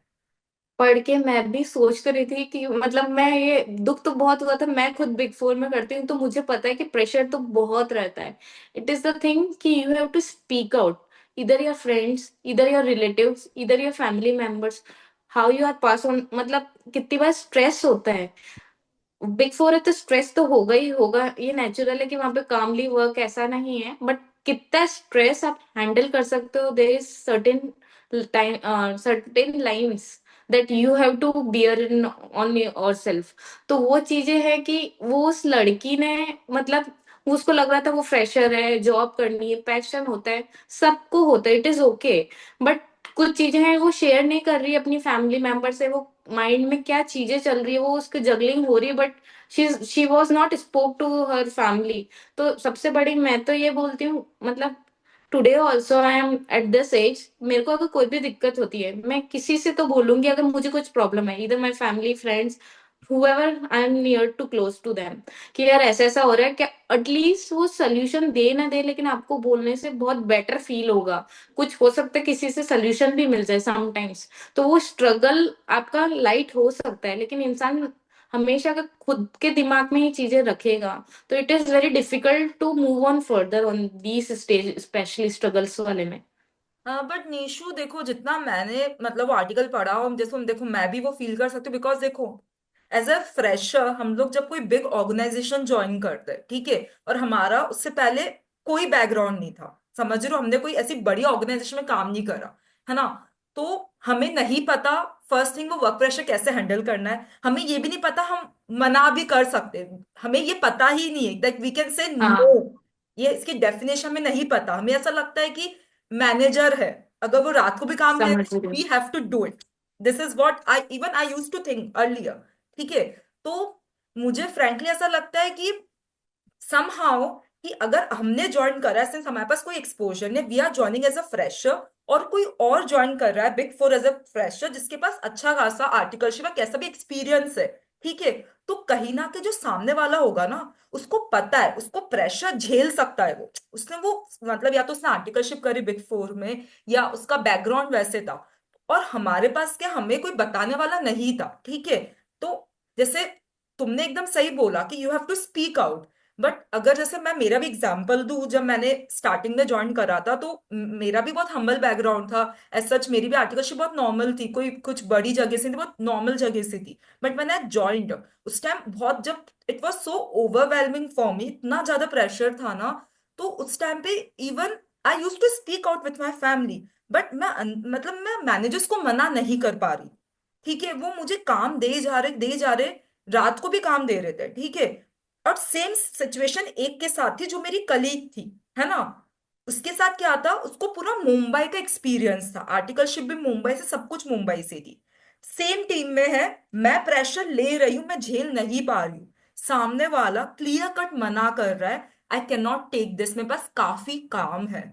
पढ़ के मैं भी सोच तो रही थी कि मतलब मैं ये दुख तो बहुत हुआ था, मैं खुद बिग फोर में करती हूँ तो मुझे पता है कि प्रेशर तो बहुत रहता है। इट इज द थिंग कि you have to speak out, either your friends, either your relatives, either your family members, how you are pass on, मतलब कितनी बार स्ट्रेस होता है। बिग फोर है तो स्ट्रेस तो होगा ही होगा, ये नेचुरल है कि वहां पे कामली वर्क, ऐसा नहीं है, बट कितना स्ट्रेस आप हैंडल कर सकते हो, there is certain time, certain lines that you have to bear in on your self. तो वो चीजें हैं कि वो उस लड़की ने, मतलब उसको लग रहा था वो फ्रेशर है, जॉब करनी है, पैशन होता है, सबको होता है, इट इज ओके, बट कुछ चीजें हैं वो शेयर नहीं कर रही अपनी फैमिली मेंबर से, वो माइंड में क्या चीजें चल रही है वो उसकी जगलिंग हो रही है, but she was not spoke to her family. तो सबसे बड़ी मैं तो ये बोलती हूँ, मतलब today also I am at this age, मेरे को अगर कोई भी दिक्कत होती है मैं किसी से तो बोलूंगी, अगर मुझे कुछ प्रॉब्लम है, either my family, friends, whoever I am near to close to them, कि यार ऐसा ऐसा हो रहा है, क्या एटलीस्ट वो सोल्यूशन दे ना दे, लेकिन आपको बोलने से बहुत बेटर फील होगा। कुछ हो सकता है किसी से सोल्यूशन भी मिल जाए समटाइम्स, तो वो स्ट्रगल आपका लाइट हो सकता है, लेकिन इंसान हमेशा अगर खुद के दिमाग में ही चीजें रखेगा तो it is very difficult to move on further on these stage, specially struggles वाले में। बट नीशू देखो, जितना मैंने मतलब आर्टिकल पढ़ा, और जैसे हम देखो मैं भी वो फील कर सकती हूँ, बिकॉज देखो एज अ फ्रेशर हम लोग जब कोई बिग ऑर्गेनाइजेशन ज्वाइन करते हैं, ठीक है, और हमारा उससे पहले कोई बैकग्राउंड नहीं था, समझ रहे हो, हमने कोई ऐसी बड़ी ऑर्गेनाइजेशन में काम नहीं करा, है ना, तो हमें नहीं पता फर्स्ट थिंग वो वर्क प्रेशर कैसे हैंडल करना है, हमें ये भी नहीं पता हम मना भी कर सकते हैं, हमें ये पता ही नहीं है that we can say no, हाँ, ये इसकी डेफिनेशन हमें नहीं पता, हमें ऐसा लगता है कि मैनेजर है, अगर वो रात को भी काम दे समझ रही वी हूँ। Have to do it, this is what I used to think earlier, ठीक है। तो मुझे फ्रैंकली ऐसा लगता है कि समहाउ कि अगर हमने ज्वाइन करा है, सिंस हमारे पास कोई एक्सपोजर नहीं, we are joining as a fresher, और कोई और ज्वाइन कर रहा है big four as a fresher जिसके पास अच्छा खासा आर्टिकलशिप या कैसा भी एक्सपीरियंस है, ठीक है, तो कहीं ना कहीं जो सामने वाला होगा ना, उसको पता है, उसको प्रेशर झेल सकता है वो मतलब या तो उसने आर्टिकलशिप करी बिग फोर में, या उसका बैकग्राउंड वैसे था, और हमारे पास क्या, हमें कोई बताने वाला नहीं था, ठीक है। तो जैसे तुमने एकदम सही बोला कि you have to speak out, but अगर जैसे मैं मेरा भी एग्जांपल दूं, जब मैंने स्टार्टिंग में ज्वाइन करा था तो मेरा भी बहुत हम्बल बैकग्राउंड था, एज सच मेरी भी आर्टिकलशिप बहुत नॉर्मल थी, कोई कुछ बड़ी जगह से नहीं, बहुत नॉर्मल जगह से थी, बट मैंने ज्वाइंड उस टाइम बहुत, जब it was so overwhelming for me, इतना ज्यादा प्रेशर था ना, तो उस टाइम पे even I use to speak out with my family, but मैं मतलब मैं मैनेजर्स को मना नहीं कर पा रही, ठीक है, वो मुझे काम दे जा रहे, रात को भी काम दे रहे थे, ठीक है, और सेम सिचुएशन एक के साथ थी जो मेरी कलीग थी, है ना, उसके साथ क्या था, उसको पूरा मुंबई का एक्सपीरियंस था, आर्टिकलशिप भी मुंबई से, सब कुछ मुंबई से थी, सेम टीम में है, मैं प्रेशर ले रही हूं, मैं झेल नहीं पा रही हूँ, सामने वाला क्लियर कट मना कर रहा है, I can not take this, मेरे पास काफी काम है,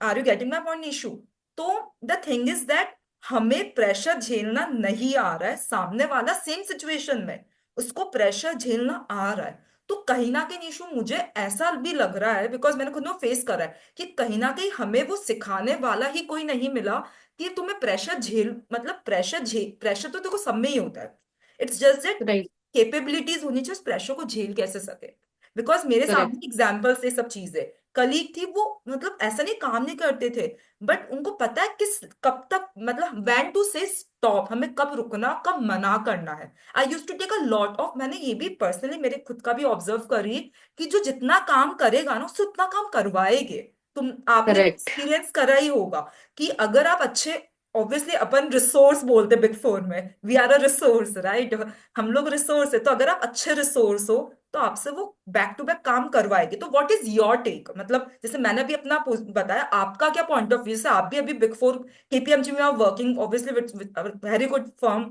are you getting my point Ishu. तो द थिंग इज दैट हमें प्रेशर झेलना नहीं आ रहा है, सामने वाला सेम सिचुएशन में उसको प्रेशर झेलना आ रहा है, तो कहीं ना कहीं इशू मुझे ऐसा भी लग रहा है, बिकॉज मैंने खुद में फेस करा है, कि कहीं ना कहीं हमें वो सिखाने वाला ही कोई नहीं मिला, कि तुम्हें प्रेशर झेल, मतलब प्रेशर तो देखो सब में ही होता है, it's just that right. Capabilities होनी चाहिए उस प्रेशर को झेल कैसे सके, बिकॉज मेरे करेक्ट। सामने एग्जाम्पल से सब चीजें, कलीग थी वो, मतलब ऐसा नहीं काम नहीं करते थे, बट उनको पता है किस कब तक, मतलब व्हेन टू से स्टॉप, हमें कब रुकना, कब मना करना है, I use to take a lot of, मैंने ये भी पर्सनली मेरे खुद का भी ऑब्जर्व करी, कि जो जितना काम करेगा ना उससे उतना काम करवाएगे, तुम आपने करेक्ट। एक्सपीरियंस करा ही होगा, कि अगर आप अच्छे, ऑब्वियसली अपन रिसोर्स बोलते बिग फोर में, we are a resource right, हम लोग रिसोर्स है, तो अगर आप अच्छे रिसोर्स हो तो आपसे वो बैक टू बैक काम करवाएगी, तो व्हाट इज योर टेक, मतलब जैसे मैंने भी अपना बताया, आपका क्या पॉइंट ऑफ व्यू से, आप भी अभी बिग फोर केपीएमजी में आप working obviously with very good firm,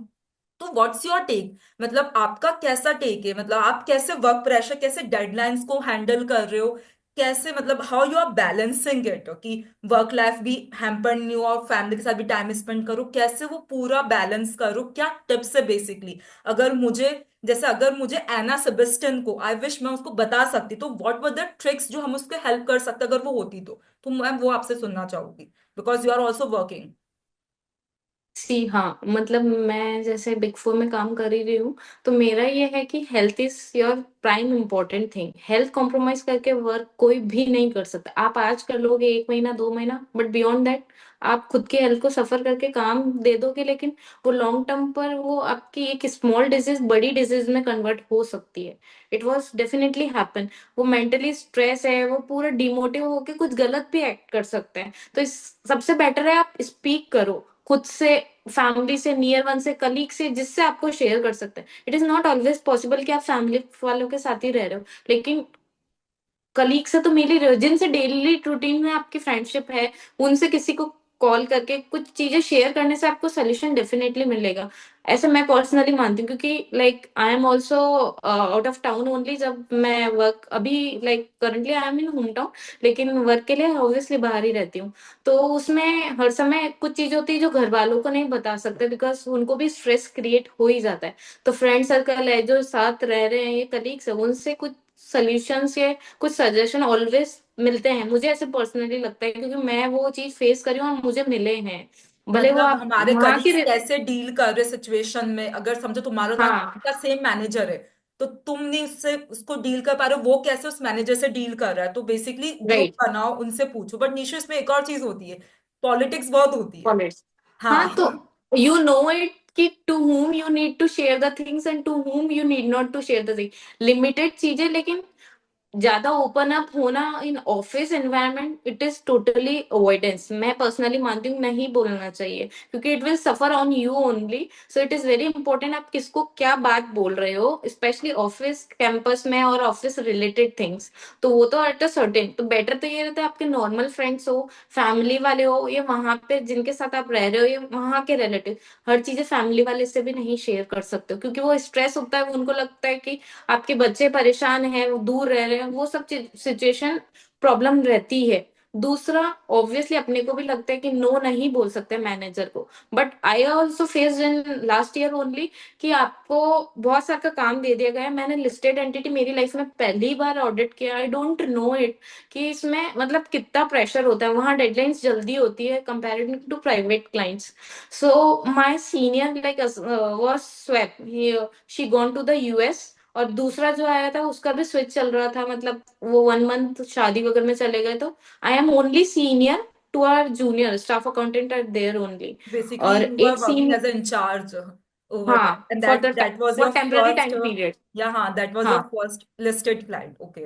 तो व्हाट्स योर टेक, मतलब आपका कैसा टेक है, मतलब आप कैसे वर्क प्रेशर, कैसे डेडलाइंस को हैंडल कर रहे हो, कैसे, मतलब how you are balancing it, कि वर्क लाइफ भी हैम्पर नहीं हो और फैमिली के साथ भी टाइम स्पेंड करो, कैसे वो पूरा बैलेंस करो, क्या टिप्स है बेसिकली, अगर मुझे, जैसे अगर मुझे एना सेबेस्टियन को, आई विश मैं उसको बता सकती, तो व्हाट वर द ट्रिक्स जो हम उसके हेल्प कर सकते अगर वो होती, तो मैं वो आपसे सुनना चाहूंगी, because you are also working. See हाँ, मतलब मैं जैसे बिग फोर में काम कर ही रही हूँ, तो मेरा ये है कि health is your prime important thing. Health compromise करके वर्क कोई भी नहीं कर सकता। आप आज कर लोगे 1 महीना 2 महीना, बट बियॉन्ड दैट आप खुद के हेल्थ को सफर करके काम दे दोगे, लेकिन वो लॉन्ग टर्म पर वो आपकी एक स्मॉल डिजीज बड़ी डिजीज में कन्वर्ट हो सकती है। It was definitely happen. वो मेंटली स्ट्रेस है, वो पूरा डिमोटिव होके कुछ गलत भी एक्ट कर सकते हैं। तो इस सबसे बेटर है आप स्पीक करो खुद से, फैमिली से, नियर वन से, कलीग से, जिससे आपको शेयर कर सकते हैं। It is not always possible कि आप फैमिली वालों के साथ ही रह रहे हो, लेकिन कलीग से तो मिल ही रहे हो, जिनसे डेली रूटीन में आपकी फ्रेंडशिप है, उनसे किसी को कॉल करके कुछ चीजें शेयर करने से आपको सोल्यूशन डेफिनेटली मिलेगा। ऐसे मैं पर्सनली मानती हूँ, क्योंकि like I am also out of town only. जब मैं वर्क अभी like currently I am in home town, लेकिन वर्क के लिए ऑब्वियसली बाहर ही रहती हूँ। तो उसमें हर समय कुछ चीज होती है जो घर वालों को नहीं बता सकते, बिकॉज उनको भी स्ट्रेस क्रिएट हो ही जाता है। तो फ्रेंड सर्कल है जो साथ रह रहे हैं, ये कलीग्स है, उनसे कुछ सोल्यूशंस या कुछ सजेशन ऑलवेज मिलते हैं, मुझे ऐसे पर्सनली लगता है, क्योंकि मैं वो चीज फेस करी हूँ और मुझे मिले हैं। भले वो मतलब आप हमारे वहां कलीग्स के कैसे डील कर रहे सिचुएशन में, अगर समझो तुम्हारा ना हाँ, का सेम मैनेजर है, तो तुम नहीं उससे उसको डील कर पा रहे हो, वो कैसे उस मैनेजर से डील कर रहा है, तो बेसिकली ग्रुप राइट, बनाओ, उनसे पूछो। बट निशु इसमें एक और चीज होती है, पॉलिटिक्स बहुत होती है। कॉलेज। हाँ, हाँ। तो यू नो इट कि to whom you need to share the things and to whom you need not to share the thing. Limited चीजें, लेकिन ज्यादा ओपन अप होना in office environment, it is totally avoidance. मैं personally मानती हूँ नहीं बोलना चाहिए, क्योंकि it will suffer on you only. So it is very important आप किसको क्या बात बोल रहे हो, स्पेशली ऑफिस कैंपस में और ऑफिस रिलेटेड थिंग्स। तो वो तो एट अ सर्टेन, तो बेटर तो ये रहता है आपके नॉर्मल फ्रेंड्स हो, फैमिली वाले हो, या वहां पे जिनके साथ आप रह रहे हो, या वहां के रिलेटिव। हर चीजें फैमिली वाले से भी नहीं शेयर कर सकते हो, क्योंकि वो स्ट्रेस होता है, उनको लगता है कि आपके बच्चे परेशान हैं, वो दूर रह रहे हैं, वो सब सिचुएशन प्रॉब्लम रहती है। दूसरा, ऑब्वियसली अपने को भी लगता है कि नो नहीं बोल सकते मैनेजर को, but I also faced in last year only कि आपको बहुत सारा काम दे दिया गया है। मैंने लिस्टेड एंटिटी मेरी लाइफ में पहली बार ऑडिट किया, आई डोंट नो इट कि इसमें मतलब कितना प्रेशर होता है। वहां डेडलाइंस जल्दी होती है comparative to private clients. So my senior like was swap, she gone to the US, और दूसरा जो आया था उसका भी स्विच चल रहा था, मतलब वो 1 मंथ शादी वगैरह में चले गए। तो I am only senior to our junior staff accountant are there only. Basically और यू आर एक working seen, as in charge over हाँ, there, and for that was for your temporary first, time period. या हाँ, that was your हाँ, first listed client. Okay.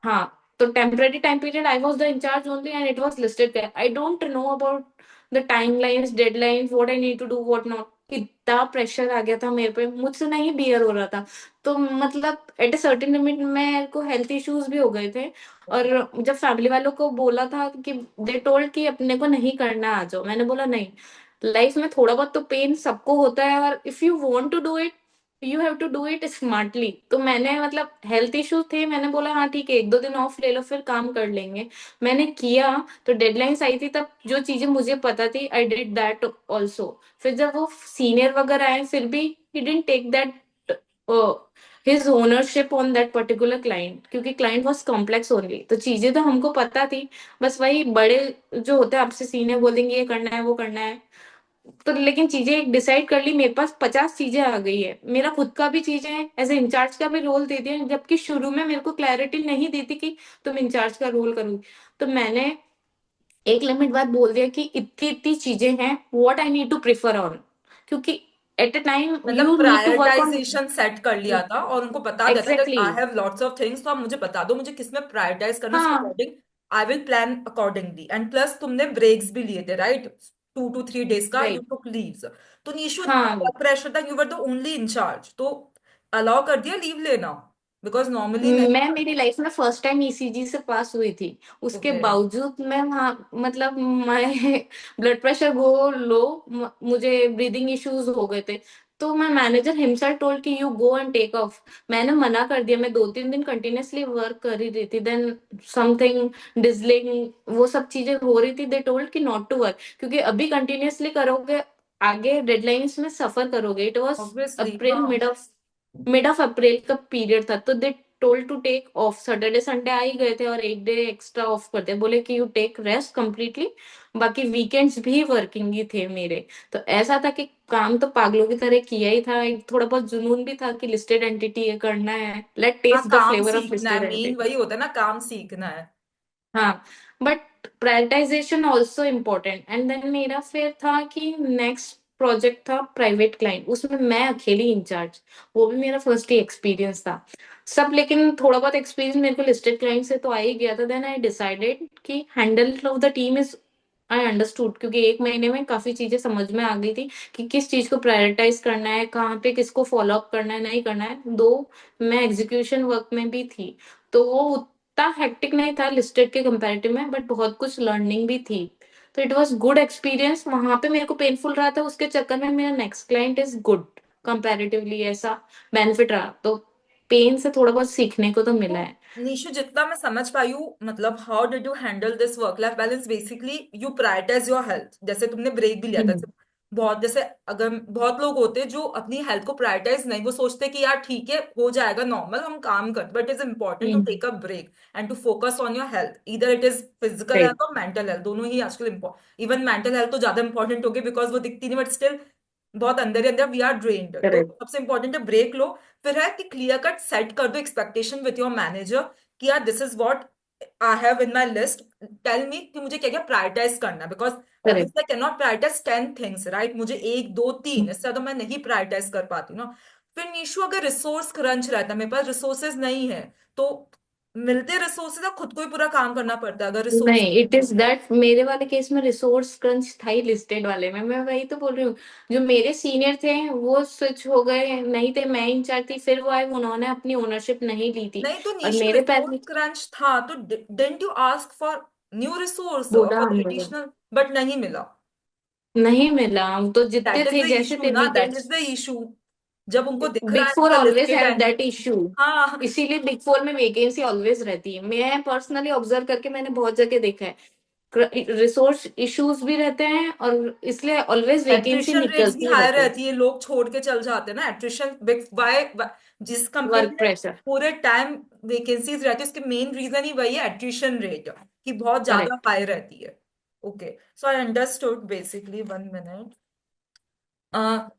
हाँ, तो temporary time period I was the incharge only and it was listed there. I don't know about the timelines, deadlines, what I need to do, what not. इतना pressure आ गया था मेरे पे, मुझसे नहीं बियर हो रहा था। तो मतलब एट अ सर्टेन लिमिट मेरे को हेल्थ इश्यूज भी हो गए थे। और ओके। जब फैमिली वालों को बोला था कि दे टोल्ड कि अपने को नहीं करना, आ जाओ, मैंने बोला नहीं। लाइफ में थोड़ा बहुत तो पेन सबको होता है, और if you want to do it, you have to do it smartly. तो मैंने मतलब हेल्थ इश्यूज थे, मैंने बोला हाँ ठीक है, 1 2 दिन ऑफ ले लो, फिर काम कर लेंगे। मैंने किया, तो डेडलाइंस आई थी, तब जो चीजें मुझे पता थी आई डिड दैट ऑल्सो। फिर जब वो सीनियर वगैरह आए, फिर भी he didn't take that his ownership on that particular client, क्योंकि क्लाइंट वॉज कॉम्प्लेक्स ओनली। तो चीजें तो हमको पता थी, बस वही बड़े जो होते हैं आपसे सीनियर बोलेंगे ये करना है वो करना है। तो लेकिन चीजें डिसाइड कर ली, मेरे पास 50 चीजें आ गई है, मेरा खुद का भी चीजें एज ए इंचार्ज का भी रोल दे दिया, जबकि शुरू में मेरे को क्लैरिटी नहीं दी थी कि तुम इंचार्ज का रोल करोगी। तो मैंने एक लिमिट बाद बोल दिया कि इतनी इतनी चीजें हैं, what I need to prefer on, क्योंकि एट अ टाइम मतलब you need to work on. Prioritisation set कर लिया था और उनको बता दिया था कि exactly, I have lots of things, तो आप मुझे बता दो मुझे किस में प्रायोरिटाइज करना, उसके हाँ, according I will plan accordingly. And plus तुमने ब्रेक्स भी लिए थे, राइट? 2 to 3 डेज का यू राइट, टुक लीव्स। तो निशु इतना हाँ। प्रेशर था, you were the only incharge, तो अलाउ कर दिया लीव लेना? बिकॉज नॉर्मली नहीं मैं मेरी करते। लाइफ में फर्स्ट टाइम ईसीजी से पास हुई थी, उसके ओके। बावजूद मैं वहाँ मतलब मैं ब्लड प्रेशर गो लो, मुझे ब्रीदिंग इश्यूज हो गए थे। तो मैं मैनेजर हिमसेल्फ टोल्ड कि you go and take off. मैंने मना कर दिया, मैं 2 3 दिन कंटिन्यूअसली वर्क कर ही रही थी, देन समथिंग डिजलिंग वो सब चीजें हो रही थी, दे टोल्ड कि नॉट टू वर्क, क्योंकि अभी कंटिन्यूअसली करोगे आगे डेडलाइंस में सफर करोगे। इट वाज ऑब्वियसली अप्रैल, हाँ। मिड ऑफ अप्रैल का पीरियड था, तो they told to take off, Saturday Sunday आ ही गए थे और एक डे एक्स्ट्रा ऑफ करते, बोले कि यू टेक रेस्ट कंप्लीटली, बाकी वीकेंड्स भी वर्किंग ही थे मेरे। तो ऐसा था कि काम तो पागलों की तरह किया ही था, एक थोड़ा बहुत जुनून भी था कि लिस्टेड एंटिटी ये करना है, लेट हाँ, टेस्ट द काम फ्लेवर ऑफ सीखना लिस्टेड है, मेन एंटिटी। वही होता है ना, काम सीखना है। हाँ, but prioritisation also important. And then मेरा फिर था कि नेक्स्ट प्रोजेक्ट था प्राइवेट क्लाइंट, उसमें मैं अकेली इंचार्ज, वो भी मेरा फर्स्ट ही एक्सपीरियंस था सब, लेकिन थोड़ा बहुत एक्सपीरियंस मेरे को लिस्टेड क्लाइंट से तो आ ही गया था। देन आई डिसाइडेड कि handle of the team is, I understood, क्योंकि एक महीने में काफी चीजें समझ में आ गई थी कि किस चीज को प्रायोरिटाइज करना है, कहाँ पे किसको फॉलो अप करना है, नहीं करना है। दो मैं एग्जीक्यूशन वर्क में भी थी, तो वो उतना हेक्टिक नहीं था लिस्टेड के कंपैरेटिव में, बट बहुत कुछ लर्निंग भी थी। तो इट वाज गुड एक्सपीरियंस। वहां पे मेरे को पेनफुल रहा था, उसके चक्कर में मेरा next client is good comparatively, ऐसा बेनिफिट रहा। तो पेन से थोड़ा बहुत सीखने को तो मिला तो है। निशु, जितना मैं समझ पाई हूँ, मतलब how did you handle this work life balance, basically you prioritise your health, जैसे तुमने ब्रेक भी लिया था। हम्म। बहुत जैसे अगर बहुत लोग होते हैं जो अपनी हेल्थ को प्रायोरिटाइज नहीं, वो सोचते हैं कि यार ठीक है, हो जाएगा नॉर्मल, हम काम करते, but is important to hmm. Take a break and to focus on your health, इधर it is physical right. Health और मेंटल हेल्थ, दोनों ही आजकल इम्पोर्टेंट। इवन मेंटल हेल्थ तो ज्यादा इंपॉर्टेंट होगी बिकॉज वो दिखती नहीं, बट स्टिल बहुत अंदर ही अंदर वी आर ड्रेन्ड। तो करेक्ट। सबसे इंपॉर्टेंट है ब्रेक लो। फिर है कि क्लियर कट सेट कर दो एक्सपेक्टेशन विथ योर मैनेजर कि यार this is what I have in my list, tell me कि मुझे क्या क्या प्रायोरिटाइज करना है, because correct. Obviously I can not prioritise 10 things, right? मुझे एक दो तीन, इससे ज्यादा मैं नहीं प्रायोरिटाइज कर पाती ना। फिर निशु, अगर रिसोर्स क्रंच रहता है, मेरे पास रिसोर्सेज नहीं है, तो मिलते रिसोर्सेज या खुद को ही पूरा काम करना पड़ता है अगर रिसोर्स। नहीं, इट इज दैट मेरे वाले केस में रिसोर्स क्रंच था ही लिस्टेड वाले में, मैं वही तो बोल रही हूँ। जो मेरे सीनियर थे वो स्विच हो गए, नहीं थे, मैं इंचार्ज थी, फिर वो आए, उन्होंने अपनी ओनरशिप नहीं ली थी। नहीं तो और निशु, मेरे पैर रिसोर्स क्रंच था तो didn't you ask for new resource बोला फॉर द मुझे, एडिशनल, बट नहीं मिला? नहीं मिला। तो जितने दैट इज थे द जैसे इशू थे ना, be that batch. Is the issue. जब उनको दिख रहा बिग है फोर पूरा always listed have that entity. Issue, हाँ, इसीलिए बिग फोर में वेकेंसी ऑलवेज रहती है। मैं पर्सनली ऑब्जर्व करके मैंने बहुत जगह देखा है, रिसोर्स इश्यूज भी रहते हैं और इसलिए ऑलवेज वैकेंसी एट्रिशन रेट्स भी निकलती हाई रहती है। रहती है, लोग छोड़ के चल जाते हैं ना, एट्रिशन बिग वाई। जिस कंपनी वर्क में प्रेशर। पूरे टाइम वेकेंसीज रहती है, उसके मेन रीजन ही वही है, एट्रिशन रेट की बहुत ज्यादा करेक्ट। हाई रहती है। Okay, so I understood basically, 1 minute.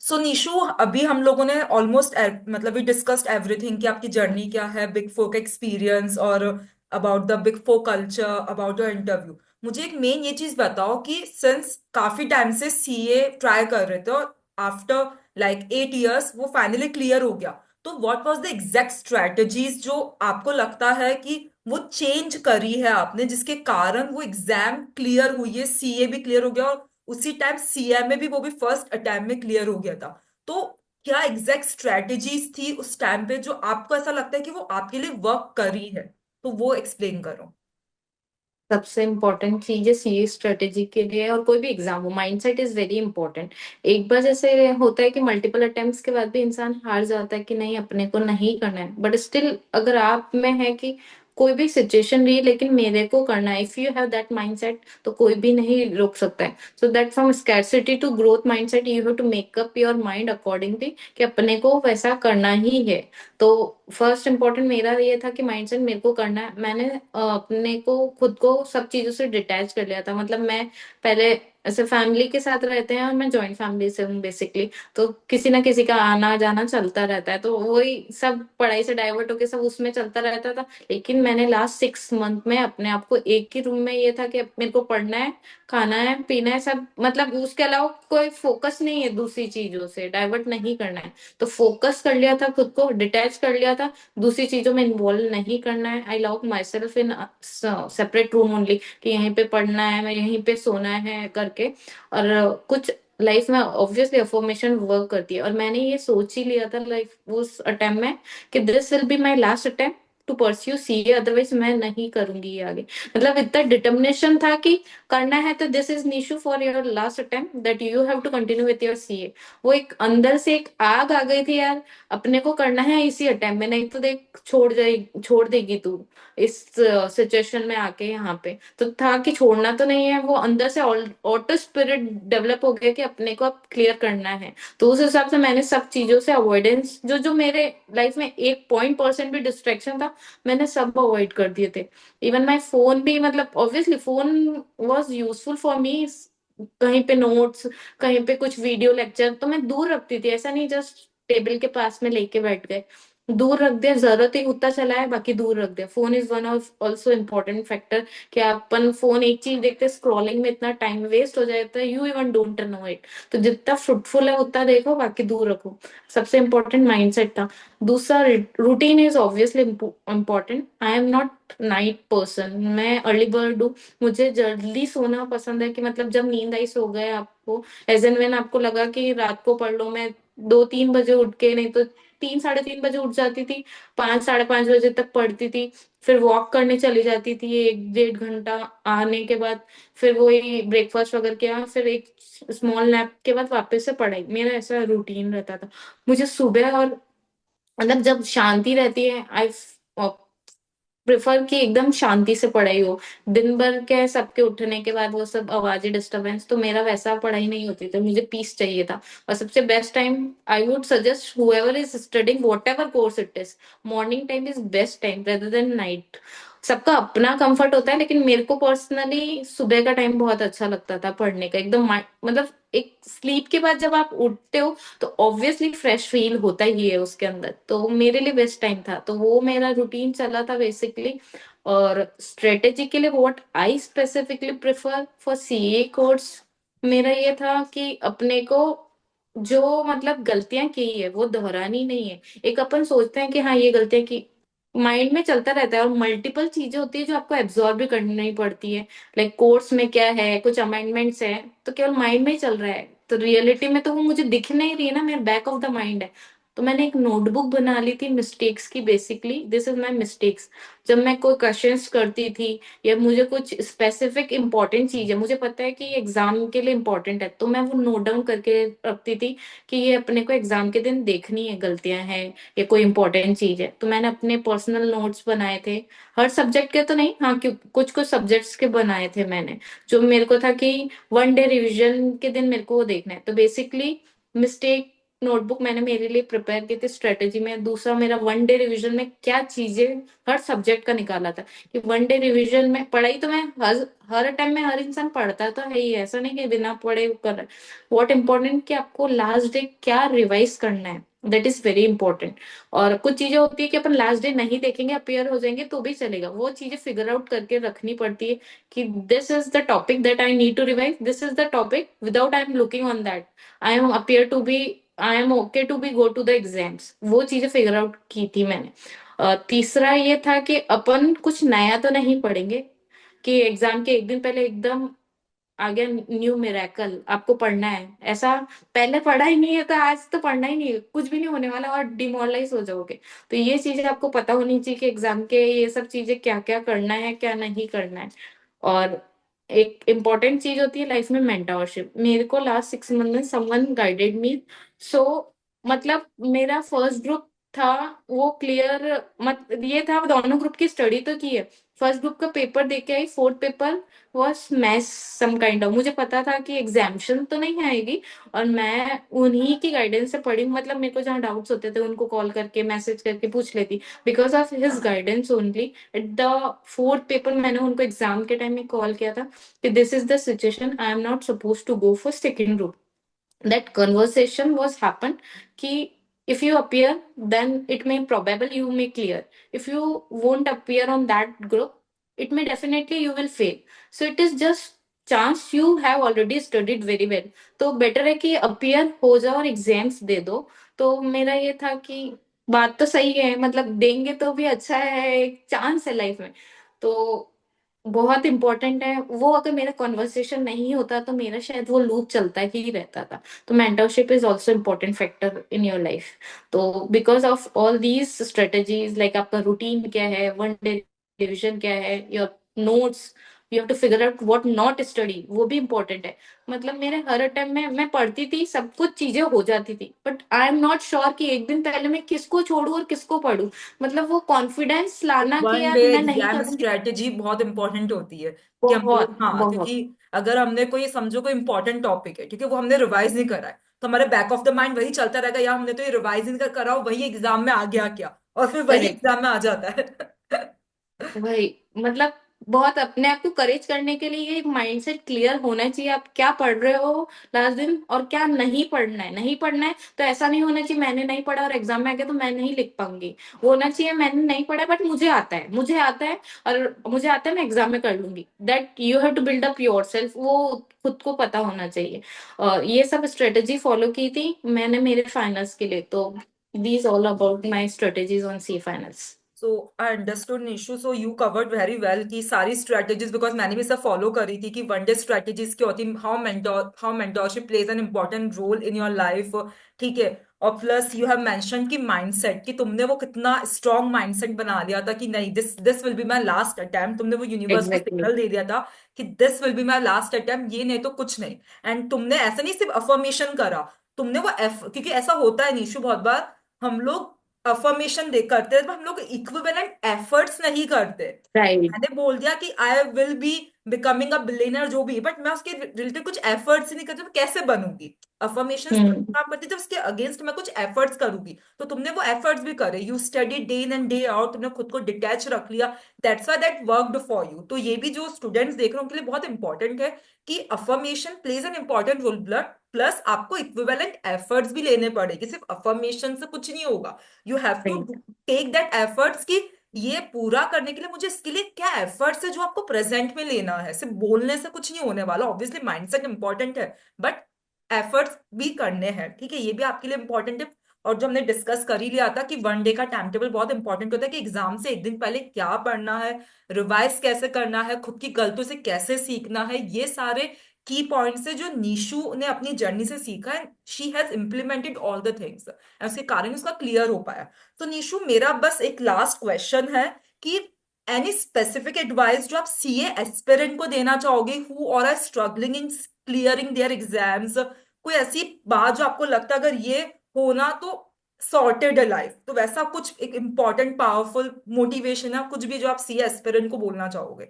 So Nishu, अभी हम लोगों ने ऑलमोस्ट मतलब वी डिस्कस्ड एवरीथिंग कि आपकी जर्नी क्या है, बिग फोर का एक्सपीरियंस, और about the big four culture, about your interview. मुझे एक मेन ये चीज बताओ कि सिंस काफी टाइम से सीए ट्राई कर रहे थे और आफ्टर लाइक 8 इयर्स वो फाइनली क्लियर हो गया, तो what was the exact strategies जो आपको लगता है कि वो चेंज करी है आपने, जिसके कारण वो एग्जाम क्लियर हुई है, सीए भी क्लियर हो गया, और उसी टाइम सीएमए भी वो भी फर्स्ट अटेम्प्ट में क्लियर हो गया था? तो क्या एग्जैक्ट स्ट्रेटेजीज थी उस टाइम पे जो आपको ऐसा लगता है कि वो आपके लिए वर्क करी है? तो वो एक्सप्लेन करो। सबसे इम्पोर्टेंट चीज है सीए स्ट्रेटेजी के लिए और कोई भी एग्जाम हो, माइंडसेट इज वेरी इंपॉर्टेंट। एक बार जैसे होता है कि मल्टीपल अटेम्प्ट्स के बाद भी इंसान हार जाता है कि नहीं अपने को नहीं करना है, बट स्टिल अगर आप में है कि कोई भी सिचुएशन रही लेकिन मेरे को करना है, if you have that mindset तो कोई भी नहीं रोक सकता है। So that from scarcity to growth mindset you have to make up your mind accordingly कि अपने को वैसा करना ही है। तो फर्स्ट इम्पोर्टेंट मेरा ये था कि माइंडसेट मेरे को करना है। मैंने अपने को खुद को सब चीजों से डिटैच कर लिया था। मतलब मैं पहले ऐसे फैमिली के साथ रहते हैं और मैं जॉइंट फैमिली से हूँ बेसिकली, तो किसी ना किसी का आना जाना चलता रहता है, तो वही सब पढ़ाई से डाइवर्ट होके सब उसमें चलता रहता था। लेकिन मैंने लास्ट 6 मंथ में अपने आप को एक ही रूम में, ये था कि मेरे को पढ़ना है, खाना है, पीना है, सब, मतलब उसके अलावा कोई फोकस नहीं है, दूसरी चीजों से डाइवर्ट नहीं करना है। तो फोकस कर लिया था, खुद को डिटैच कर लिया था, दूसरी चीजों में इन्वॉल्व नहीं करना है। I lock myself in separate room only, कि यहीं पे पढ़ना है, मैं यहीं पे सोना है करके। और कुछ लाइफ में ऑब्वियसली अफर्मेशन वर्क करती है, और मैंने ये सोच ही लिया था लाइफ उस अटेम्प्ट में कि this will be my last attempt to pursue CA, otherwise मैं नहीं करूंगी ये आगे। मतलब इतना डिटर्मिनेशन था कि करना है तो this is Nishu for your last attempt that you have to continue with your CA. वो एक अंदर से एक आग आ गई थी यार, अपने को करना है इसी अटेम्प्ट में, नहीं तो देख छोड़ देगी तू इस सिचुएशन में आके यहाँ पे। तो था कि छोड़ना तो नहीं है, वो अंदर से ऑटो स्पिरिट डेवलप हो गया कि अपने को अब क्लियर करना है। तो उस हिसाब से मैंने सब चीजों से अवॉइडेंस, जो जो मेरे लाइफ में 1% भी डिस्ट्रैक्शन था था, मैंने सब अवॉइड कर दिए थे। इवन माई फोन भी, मतलब obviously phone was useful for me, कहीं पे नोट्स, कहीं पे कुछ वीडियो लेक्चर, तो मैं दूर रखती थी, ऐसा नहीं जस्ट टेबल के पास में लेके बैठ गए, दूर रख दिया, जरूरत ही उतना चला है, बाकी दूर रख दिया। Phone is one of also important factor, कि अपन फोन एक चीज देखते स्क्रॉलिंग में इतना टाइम वेस्ट हो जाता है, you even don't know it. तो जितना फ्रूटफुल है उतना देखो, बाकी दूर रखो। सबसे इम्पोर्टेंट माइंडसेट था। दूसरा, routine is obviously important. I am not night person, मैं अर्ली बर्ड हूँ। मुझे जल्दी सोना पसंद है, कि मतलब जब नींद आई सो गए आपको, एज एन वेन आपको लगा कि रात को पढ़ लो, मैं 2-3 बजे उठ के, नहीं तो 3-3:30 बजे उठ जाती थी, 5-5:30 बजे तक पढ़ती थी, फिर वॉक करने चली जाती थी 1-1.5 घंटा, आने के बाद फिर वही ब्रेकफास्ट वगैरह किया, फिर एक स्मॉल नैप के बाद वापस से पढ़ाई, मेरा ऐसा रूटीन रहता था। मुझे सुबह और मतलब जब शांति रहती है, आई प्रेफर कि एकदम शांति से पढ़ाई हो। दिन भर के सबके उठने के बाद वो सब आवाजें, डिस्टरबेंस, तो मेरा वैसा पढ़ाई नहीं होती, तो मुझे पीस चाहिए था। और सबसे best time I would suggest whoever is studying whatever course it is, morning time is best time rather than night. सबका अपना कंफर्ट होता है, लेकिन मेरे को पर्सनली सुबह का टाइम बहुत अच्छा लगता था पढ़ने का, एकदम मतलब एक स्लीप के बाद जब आप उठते हो तो ऑब्वियसली फ्रेश फील होता ही है उसके अंदर, तो मेरे लिए बेस्ट टाइम था, तो वो मेरा रूटीन चला था बेसिकली। और स्ट्रेटेजी के लिए what I specifically prefer for CA course, मेरा ये था कि अपने को जो मतलब गलतियां की है वो दोहरानी नहीं है। एक अपन सोचते हैं कि हाँ ये गलतियां की, माइंड में चलता रहता है, और मल्टीपल चीजें होती है जो आपको एब्जॉर्ब भी करनी पड़ती है। लाइक कोर्स में क्या है, कुछ अमेंडमेंट्स है, तो केवल माइंड में ही चल रहा है, तो रियलिटी में तो वो मुझे दिख नहीं रही है ना, मेरे बैक ऑफ द माइंड है। तो मैंने एक नोटबुक बना ली थी मिस्टेक्स की, basically this is my mistakes. जब मैं कोई क्वेश्चंस करती थी, या मुझे कुछ स्पेसिफिक इंपॉर्टेंट चीज है, मुझे पता है कि ये एग्जाम के लिए इंपॉर्टेंट है, तो मैं वो नोट डाउन करके रखती थी, कि ये अपने को एग्जाम के दिन देखनी है, गलतियां हैं या कोई इंपॉर्टेंट चीज है। तो मैंने अपने पर्सनल नोट्स बनाए थे, हर सब्जेक्ट के तो नहीं, हाँ कुछ कुछ सब्जेक्ट्स के बनाए थे मैंने, जो मेरे को था कि 1 डे रिवीजन के दिन मेरे को वो देखना है। तो बेसिकली मिस्टेक नोटबुक मैंने मेरे लिए प्रिपेयर की थी स्ट्रेटेजी में। दूसरा, मेरा 1 डे रिवीजन में क्या चीजें हर सब्जेक्ट का निकाला था, कि 1 डे रिवीजन में पढ़ाई तो मैं हर टाइम में, हर इंसान पढ़ता तो है ही, ऐसा नहीं कि बिना पढ़े कर रहा है। व्हाट इम्पोर्टेंट कि आपको लास्ट डे क्या रिवाइज करना है, दैट इज वेरी इंपॉर्टेंट। और कुछ चीजें होती है कि अपन लास्ट डे नहीं देखेंगे, अपियर हो जाएंगे तो भी चलेगा, वो चीजें फिगर आउट करके रखनी पड़ती है, कि this is the topic that I need to revise, this is the topic without I am looking on that, I am appear to be, I am okay to be go to the exams, वो चीजें figure out की थी मैंने। तीसरा ये था कि अपन कुछ नया तो नहीं पढ़ेंगे, कि एग्जाम के एक दिन पहले एकदम आ गया न्यू मिरेकल आपको पढ़ना है, ऐसा पहले पढ़ा ही नहीं है तो आज तो पढ़ना ही नहीं है, कुछ भी नहीं होने वाला और डिमोरलाइज हो जाओगे। तो ये चीजें आपको पता होनी चाहिए कि एग्जाम के ये सब चीजें क्या क्या करना है, क्या नहीं करना है। और एक इम्पॉर्टेंट चीज होती है लाइफ में, मेंटरशिप। मेरे को लास्ट 6 मंथ में समवन गाइडेड मी, सो मतलब मेरा फर्स्ट ग्रुप था वो क्लियर, मत ये था, दोनों ग्रुप की स्टडी तो की है। फर्स्ट ग्रुप का पेपर दे के आई, fourth paper was maths some kind of, मुझे पता था कि एग्जामिशन तो नहीं आएगी, और मैं उन्हीं की गाइडेंस से पढ़ी, मतलब मेरे को जहाँ डाउट्स होते थे उनको कॉल करके मैसेज करके पूछ लेती, because of his guidance only. At the fourth paper मैंने उनको एग्जाम के टाइम में कॉल किया था, कि this is the situation, I am not suppose to go for second group. That conversation was happened, कि if you appear then it may probable you may clear, if you won't appear on that group it may definitely you will fail, so it is just chance, you have already studied very well, तो better है कि appear हो जाओ और exams दे दो। तो मेरा ये था कि बात तो सही है, मतलब देंगे तो भी अच्छा है, एक चांस है लाइफ में, तो बहुत इंपॉर्टेंट है वो। अगर मेरा कॉन्वर्सेशन नहीं होता तो मेरा शायद वो लूप चलता ही रहता था। तो mentorship is also important factor in your life. तो because of all these strategies, like आपका रूटीन क्या है, 1 डे रिविजन क्या है, your notes, you have to figure out what not study, वो भी इम्पोर्टेंट है। मतलब मेरे हर टाइम में मैं पढ़ती थी, सब कुछ चीजें हो जाती थी, but I am not sure कि एक दिन पहले मैं किसको छोड़ू और किसको पढ़ू। मतलब वो कॉन्फिडेंस लाना कि 1 डे यार मैं नहीं एग्जाम करूंगी, स्ट्रेटेजी बहुत इंपॉर्टेंट होती है, कि हम बहुत लोग, हाँ, बहुत। क्योंकि अगर हमने कोई, समझो कोई इंपॉर्टेंट टॉपिक है, ठीक है, वो हमने रिवाइज नहीं करा है, तो हमारे बैक ऑफ द माइंड वही चलता रहेगा, या हमने तो ये रिवाइज नहीं करा, वही एग्जाम में आ गया क्या, और फिर वही करेक्ट। एग्जाम में आ जाता है। वही, मतलब बहुत अपने आप को करेज करने के लिए ये माइंडसेट क्लियर होना चाहिए, आप क्या पढ़ रहे हो लास्ट दिन और क्या नहीं पढ़ना है। नहीं पढ़ना है तो ऐसा नहीं होना चाहिए मैंने नहीं पढ़ा और एग्जाम में आ गया तो मैं नहीं लिख पाऊंगी। वो होना चाहिए मैंने नहीं पढ़ा बट मुझे आता है, मुझे आता है और मुझे आता है, मैं एग्जाम में कर लूंगी। That you have to build up your self, वो खुद को पता होना चाहिए। ये सब स्ट्रेटेजी फॉलो की थी मैंने मेरे फाइनल्स के लिए। तो these all about my strategies on C finals. So I understood Nishu, so you covered very well की सारी स्ट्रेटेजीज, बिकॉज मैंने भी सब फॉलो करी थी कि वन डे स्ट्रेटेजीज की होती, how mentorship plays an important role in your life. ठीक है। और प्लस यू हैव मेंशन कि माइंडसेट, कि तुमने वो कितना स्ट्रॉन्ग माइंडसेट बना लिया था कि नहीं, this this will be my last attempt. तुमने वो यूनिवर्स को एग्जैक्टली। सिग्नल दे दिया था कि this will be my last attempt, ये नहीं तो कुछ नहीं। एंड तुमने ऐसा नहीं सिर्फ अफर्मेशन करा, तुमने वो क्योंकि ऐसा होता है निशु बहुत बार, हम लोग अफर्मेशन दे करते हैं तो हम लोग इक्विवेलेंट एफर्ट्स नहीं करते। राइट। मैंने बोल दिया कि I will be becoming a billionaire जो भी, बट मैं उसके रिलेटेड कुछ एफर्ट्स ही नहीं करती, तो कैसे बनूंगी। अफर्मेशन हम्म। काम करती जब उसके अगेंस्ट मैं कुछ एफर्ट्स करूंगी, तो तुमने वो एफर्ट्स भी करे, you study day in and day out, तुमने खुद को डिटैच रख लिया। That's why that worked for you. तो ये भी जो स्टूडेंट्स देख रहे हैं उनके लिए बहुत इंपॉर्टेंट है कि affirmation plays an important role, plus आपको इक्विवेलेंट एफर्ट्स भी लेने पड़ेंगे, सिर्फ अफर्मेशन से कुछ नहीं होगा। You have to right. Take that efforts कि ये पूरा करने के लिए मुझे इसके लिए क्या एफर्ट्स है जो आपको प्रेजेंट में लेना है। सिर्फ बोलने से कुछ नहीं होने वाला, ऑब्वियसली माइंडसेट इंपॉर्टेंट है, बट एफर्ट्स भी करने हैं। ठीक है, ये भी आपके लिए इंपॉर्टेंट है। और जो हमने डिस्कस कर ही लिया था कि वन डे का टाइम टेबल बहुत इंपॉर्टेंट होता है, कि एग्जाम से एक दिन पहले क्या पढ़ना है, रिवाइज कैसे करना है, खुद की गलतियों से कैसे सीखना है, ये सारे की पॉइंट्स है जो नीशू ने अपनी जर्नी से सीखा है। She has implemented all the things, उसके कारण उसका क्लियर हो पाया। तो निशु, मेरा बस एक लास्ट क्वेश्चन है कि एनी स्पेसिफिक एडवाइस जो आप सीए एस्पिरेंट को देना चाहोगे हु और are struggling in clearing their exams, कोई ऐसी बात जो आपको लगता है अगर ये होना तो सॉर्टेड है लाइफ, तो वैसा कुछ एक इंपॉर्टेंट पावरफुल मोटिवेशन है कुछ भी जो आप सीए एस्पिरेंट को बोलना चाहोगे।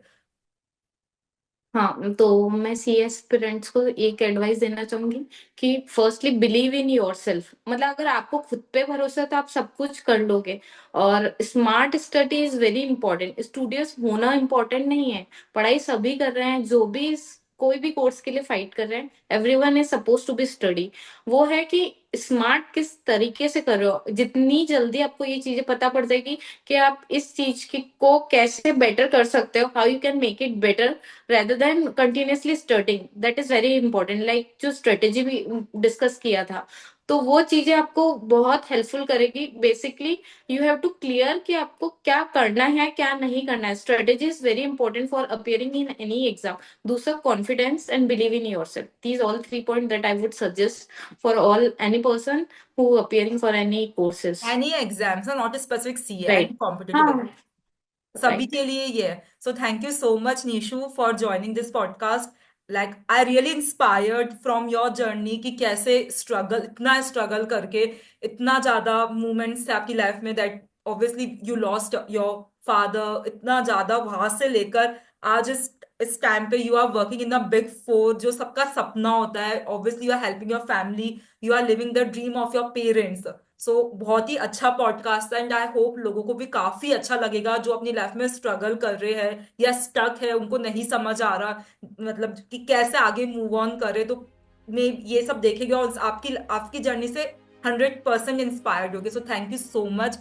हाँ, तो मैं सी एस्पिरेंट्स को एक एडवाइस देना चाहूंगी कि firstly believe in your self. मतलब अगर आपको खुद पे भरोसा है तो आप सब कुछ कर लोगे। और smart study is very important. Studious होना इंपॉर्टेंट नहीं है, पढ़ाई सभी कर रहे हैं, जो भी कोई भी कोर्स के लिए फाइट कर रहे हैं, everyone is suppose to be study. वो है कि स्मार्ट किस तरीके से कर रहे हो। जितनी जल्दी आपको ये चीजें पता पड़ जाएगी कि आप इस चीज की को कैसे बेटर कर सकते हो, how you can make it better rather than continuously studying, that is very important। like जो strategy भी डिस्कस किया था, तो वो चीजें आपको बहुत हेल्पफुल करेगी। Basically you have to clear कि आपको क्या करना है क्या नहीं करना है। Strategy is very important for appearing in any exam. दूसरा, confidence and believe in yourself. These all 3 point that I would suggest for all any person who appearing for any courses. Any exams, not specific CA, any right. Competitive, हाँ। सभी right. के लिए ये है। सो thank you so much Nishu for joining this podcast. Like I really inspired from your journey कि कैसे struggle, इतना struggle करके इतना ज्यादा मूवमेंट्स थे आपकी लाइफ में, that obviously you lost your father, इतना ज्यादा वहां से लेकर आज इस टाइम पे you are working in the big four, जो सबका सपना होता है। Obviously you are helping your family, you are living the dream of your parents. So बहुत ही अच्छा पॉडकास्ट है, एंड आई होप लोगों को भी काफी अच्छा लगेगा जो अपनी लाइफ में स्ट्रगल कर रहे हैं या स्टक है, उनको नहीं समझ आ रहा मतलब कि कैसे आगे मूव ऑन करे। तो मैं ये सब देखेगा और आपकी आपकी जर्नी से 100% इंस्पायर्ड होगे। So thank you so much.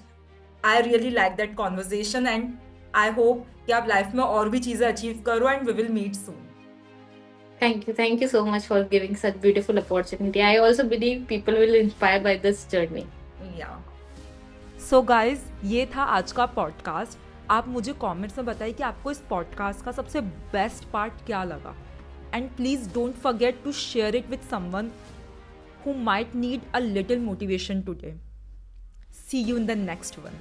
I really like that conversation, and I hope कि आप लाइफ में और भी चीजें अचीव करो, and we will meet soon. Thank you so much for giving such beautiful opportunity. I also believe people will inspire by this journey. या so guys, ये था आज का पॉडकास्ट। आप मुझे कमेंट्स में बताइए कि आपको इस पॉडकास्ट का सबसे बेस्ट पार्ट क्या लगा, and please don't forget to share it with someone who might need a little motivation today. See you in the next one.